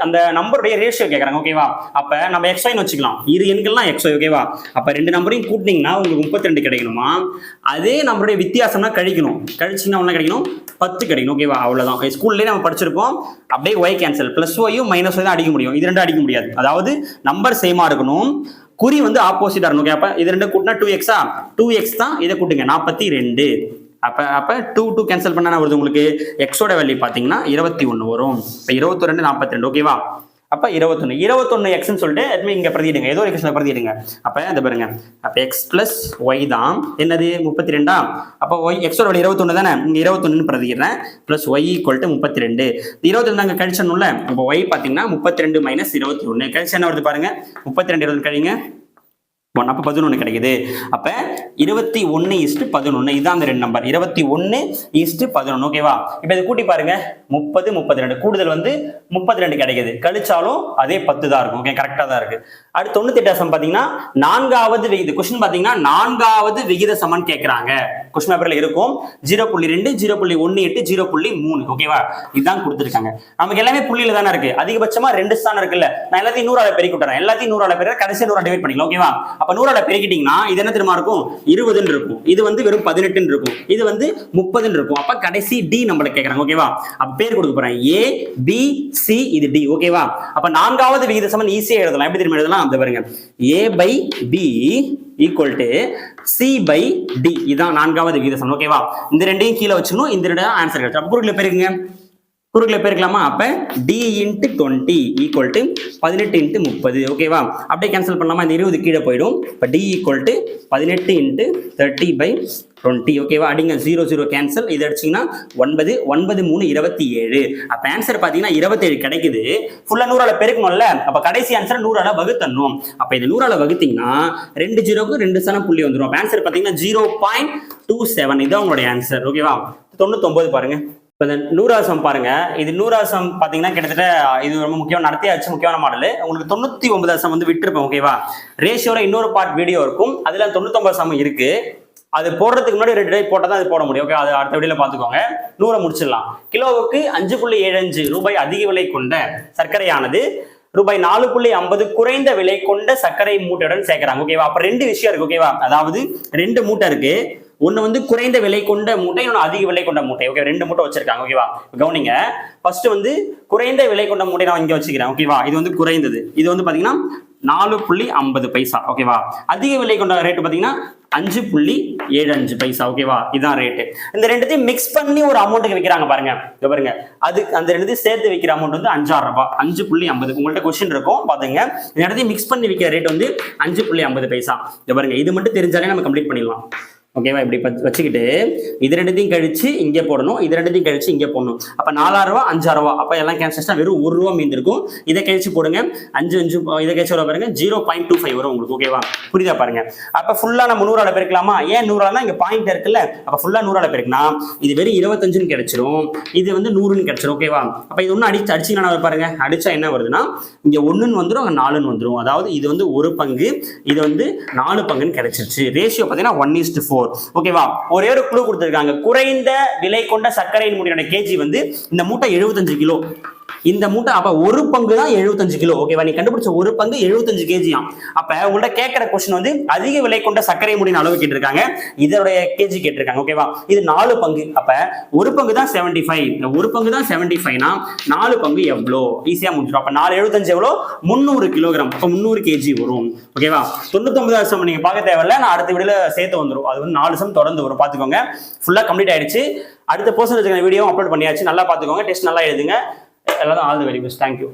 அந்த நம்பருடைய ரேஷியோ கேட்கறாங்க. ஓகேவா? அப்ப நம்ம xy வச்சுக்கலாம். இரு எண்கள்லாம் xy. ஓகேவா? அப்ப ரெண்டு நம்பரையும் கூட்டினீங்கன்னா உங்களுக்கு 32 கிடைக்கணுமா? அதே நம்பருடைய வித்தியாசம்னா கழிக்கணும். கழிச்சீங்கன்னா என்ன கிடைக்கணும்? 10 கிடைக்கணும். ஓகேவா? அவ்வளவுதான். ஸ்கூல்லயே நம்ம படிச்சிருப்போம். அப்படியே y கேன்சல், பிளஸ் ஒய்யும் மைனஸ் ஒய் தான் அடிக்க முடியும். இது ரெண்டும் அடிக்க முடியாது. அதாவது நம்பர் சேமா இருக்கணும், குறி வந்து ஆப்போசிட்டா இருக்கணும். அப்ப இது ரெண்டு கூட்டினா 2x 2x தான். இதை கூட்டுங்க 42. அப்ப 2 கேன்சல் பண்ணா வருது உங்களுக்கு. x ஓட வேல்யூ பாத்தீங்கன்னா 21 வரும். இப்ப 22 42. ஓகேவா? அப்ப 21 x ன்னு சொல்லிட்டு இங்க பிரதியிடுங்க. ஏதோ ஒரு எக்ஸ்ல பிரதியிடுங்க. அப்ப இத பாருங்க. அப்ப x + y தான் என்னது 32. அப்ப y x ஓட வேல்யூ 21 தானே. இங்க 21 ன்னு பிரதியிடுறேன். + y = 32. 21 அங்க கழிச்சணும்ல. அப்ப y பாத்தீங்கன்னா 32 - 21. கழிச்சு என்ன வருது பாருங்க. 32 20 கழிங்க 1. அப்ப 11 கிடைக்குது. அப்ப 21:11. இதான் அந்த ரெண்டு நம்பர். 21:11. ஓகேவா? இப்ப இதை கூட்டி பாருங்க. 30 32. கூடுதல் வந்து 32 கிடைக்குது. கழிச்சாலும் அதே 10 தான் இருக்கும். ஓகே, கரெக்டா தான் இருக்கு. அடுத்து 98 சம் பாத்தீங்கன்னா நான்காவது விகித क्वेश्चन பாத்தீங்கன்னா நான்காவது விகித சமன் கேக்குறாங்க. क्वेश्चन பேப்பர்ல இருக்கும். 0.2 0.18 0.3. ஓகேவா? இதுதான் கொடுத்திருக்காங்க. நமக்கு எல்லாமே புள்ளியில தானே இருக்கு. அதிகபட்சமா 2 ஸ்தானம் இருக்குல்ல. நான் எல்லாத்தையும் 100ஆல பெருக்கி விட்டுறேன். எல்லாத்தையும் 100ஆல பெருக்க கடைசி 100ஆல டிவைட் பண்ணிக்கலாம். ஓகேவா? அப்ப 100ஆல பெருக்கிட்டீங்கன்னா இது என்ன தெரியுமா இருக்கும்? 20 ன்னு இருக்கும். இது வந்து வெறும் 18 ன்னு இருக்கும். இது வந்து 30 ன்னு இருக்கும். அப்ப கடைசி D நம்மள கேக்குறாங்க. ஓகேவா? அப்ப பேர் கொடுக்க போறேன். A B C இது D. ஓகேவா? அப்ப நான்காவது விகித சமன் ஈஸியா எழுதலாம். எப்படி தெரியுமா எழுதலாம்? அந்த பாருங்க. A/B = C/D. இதான் நான்காவது விகித சமன். ஓகேவா? இந்த ரெண்டையும் கீழே வச்சுக்கணும். இந்த ரெண்டு ஆன்சர் கிடைச்சு. அப்ப குறுக்குல பெருக்குங்க. குறுக்கில் பெருக்கலாமா? அப்போ d into 20 equal to 18 into 30. ஓகேவா? அப்படியே கேன்சல் பண்ணலாமா? இந்த 20 கீழே போயிடும். இப்போ டி ஈக்குவல் டு 18 இன்ட்டு 30/20. ஓகேவா? அடிங்க 0 0 கேன்சல். இது அடிச்சிங்கன்னா 9 9 3 27. அப்போ ஆன்சர் பார்த்தீங்கன்னா 27 கிடைக்குது. ஃபுல்லாக 100ஆல் பெருக்கணும்ல, அப்போ கடைசி ஆன்சர் 100ஆல் வகுத்தரணும். அப்போ இது 100ஆல் வகுத்தீங்கன்னா 2 0க்கு 2 சனம் புள்ளி வந்துடும். அப்போ ஆன்சர் பார்த்தீங்கன்னா 0.27. இதுதான் உங்களுடைய ஆன்சர். ஓகேவா? 99 பாருங்க. இப்போ இந்த 100வது சம் பாருங்க. இது 100வது சம் பார்த்தீங்கன்னா கிட்டத்தட்ட இது ரொம்ப முக்கியமான நடத்தியாச்சு, முக்கியமான மாடல். உங்களுக்கு 99வது சம் வந்து விட்டுருப்போம். ஓகேவா? ரேஷியோல இன்னொரு பார்ட் வீடியோ இருக்கும், அதில் 99 சம் இருக்கு. அது போடுறதுக்கு முன்னாடி 2 டே போட்டால் தான் அது போட முடியும். ஓகே, அது அடுத்த வீடியோல பார்த்துக்கோங்க. 100 முடிச்சிடலாம். கிலோவுக்கு 5.75 ரூபாய் அதிக விலை கொண்ட சர்க்கரையானது ரூபாய் 4.50 குறைந்த விலை கொண்ட சர்க்கரை மூட்டையுடன் சேர்க்கிறாங்க. ஓகேவா? அப்ப 2 விஷயம் இருக்கு. ஓகேவா? அதாவது 2 மூட்டை இருக்கு. ஒன்னு வந்து குறைந்த விலை கொண்ட மூட்டை, இன்னொன்று அதிக விலை கொண்ட மூட்டை. ஓகே, 2 மூட்டை வச்சிருக்காங்க. ஓகேவா? கவனிங்க. ஃபர்ஸ்ட் வந்து குறைந்த விலை கொண்ட மூட்டை நான் இங்க வச்சுக்கிறேன். ஓகேவா? இது வந்து குறைந்தது. இது வந்து பாத்தீங்கன்னா 4.50 பைசா. ஓகேவா? அதிக விலை கொண்ட ரேட்டு பாத்தீங்கன்னா 5.75 பைசா. ஓகேவா? இதுதான் ரேட்டு. இந்த ரெண்டுத்தையும் மிக்ஸ் பண்ணி ஒரு அமௌண்ட்டுக்கு விற்கிறாங்க பாருங்க. இங்க பாருங்க, அது அந்த ரெண்டுத்தையும் சேர்த்து விற்கிற அமௌண்ட் வந்து 5,000 ரூபாய். 5.50. உங்கள்ட்ட கொஸ்டின் இருக்கும் பாத்துங்க. இந்த ரெண்டுத்தையும் மிக்ஸ் பண்ணி விற்கிற ரேட் வந்து 5.50 பைசா. இங்க பாருங்க, இது மட்டும் தெரிஞ்சாலே நம்ம கம்ப்ளீட் பண்ணிடலாம். ஓகேவா? இப்படி வச்சுக்கிட்டு இது ரெண்டுத்தையும் கழிச்சு இங்கே போடணும், இது ரெண்டுத்தையும் கழிச்சு இங்கே போடணும். அப்போ 4,000 ரூபா 5,000 ரூபா. அப்போ எல்லாம் கேன்சல் வெறும் 1 ரூபா மீந்திருக்கும். இதை கழிச்சு போடுங்க. 5 5 இதை கழிச்சு வர பாருங்க 0.25 வரும் உங்களுக்கு. ஓகேவா? புரியுதா பாருங்க. அப்போ ஃபுல்லாக நம்ம 100ஆல பெருக்கலாமா? ஏன் 100ஆல? இங்கே பாயிண்ட் இருக்குல்ல. அப்போ ஃபுல்லாக 100ஆல பெருக்கினா இது வெறும் 25ன்னு கிடைச்சிரும், இது வந்து 100ன்னு கிடைச்சிரும். ஓகேவா? அப்போ இது ஒன்று அடிச்சிங்கன்னா பாருங்க, அடிச்சா என்ன வருதுன்னா இங்கே 1ன்னு வந்துடும், அங்கே 4ன்னு வந்துடும். அதாவது இது வந்து 1 பங்கு, இது வந்து 4 பங்குன்னு கிடைச்சிருச்சு. ரேஷியோ பார்த்தீங்கன்னா 1:4. ஓகேவா? ஒரே ஒரு க்ளூ கொடுத்திருக்காங்க. குறைந்த விலை கொண்ட சர்க்கரையின் மூட்டையோட கேஜி வந்து இந்த மூட்டை 75 கிலோ. இந்த மூட்டை அப்ப 1 பங்கு தான் 75 கிலோ. ஓகேவா? நீ கண்டுபிடிச்ச 1 பங்கு 75 கேஜியாம். அப்ப உங்கள்ட்ட கேட்கிற கொஸ்டின் வந்து அதிக விலை கொண்ட சர்க்கரை மூடின அளவு கேட்டிருக்காங்க, இதோடைய கேஜி கேட்டிருக்காங்க. ஓகேவா? இது 4 பங்கு. அப்ப 1 பங்கு தான் 75. 1 பங்கு தான் 75னா 4 பங்கு எவ்வளோ? ஈஸியா முடிச்சிடும். அப்ப 475 எவ்வளோ? 300 கிலோகிராம். அப்ப 300 கேஜி வரும். ஓகேவா? 99வது சம் நீங்க பார்க்க தேவையில்ல, நான் அடுத்த வீடியோல சேர்த்து வந்துடும். அது வந்து 4 சம் தொடர்ந்து வரும். பாத்துக்கோங்க. ஃபுல்லா கம்ப்ளீட் ஆயிடுச்சு. அடுத்த பர்சன்டேஜ் வீடியோ அப்லோட் பண்ணியாச்சு. நல்லா பாத்துக்கோங்க. டெஸ்ட் நல்லா எழுதுங்க. எல்லாரும் all the very best. Thank you.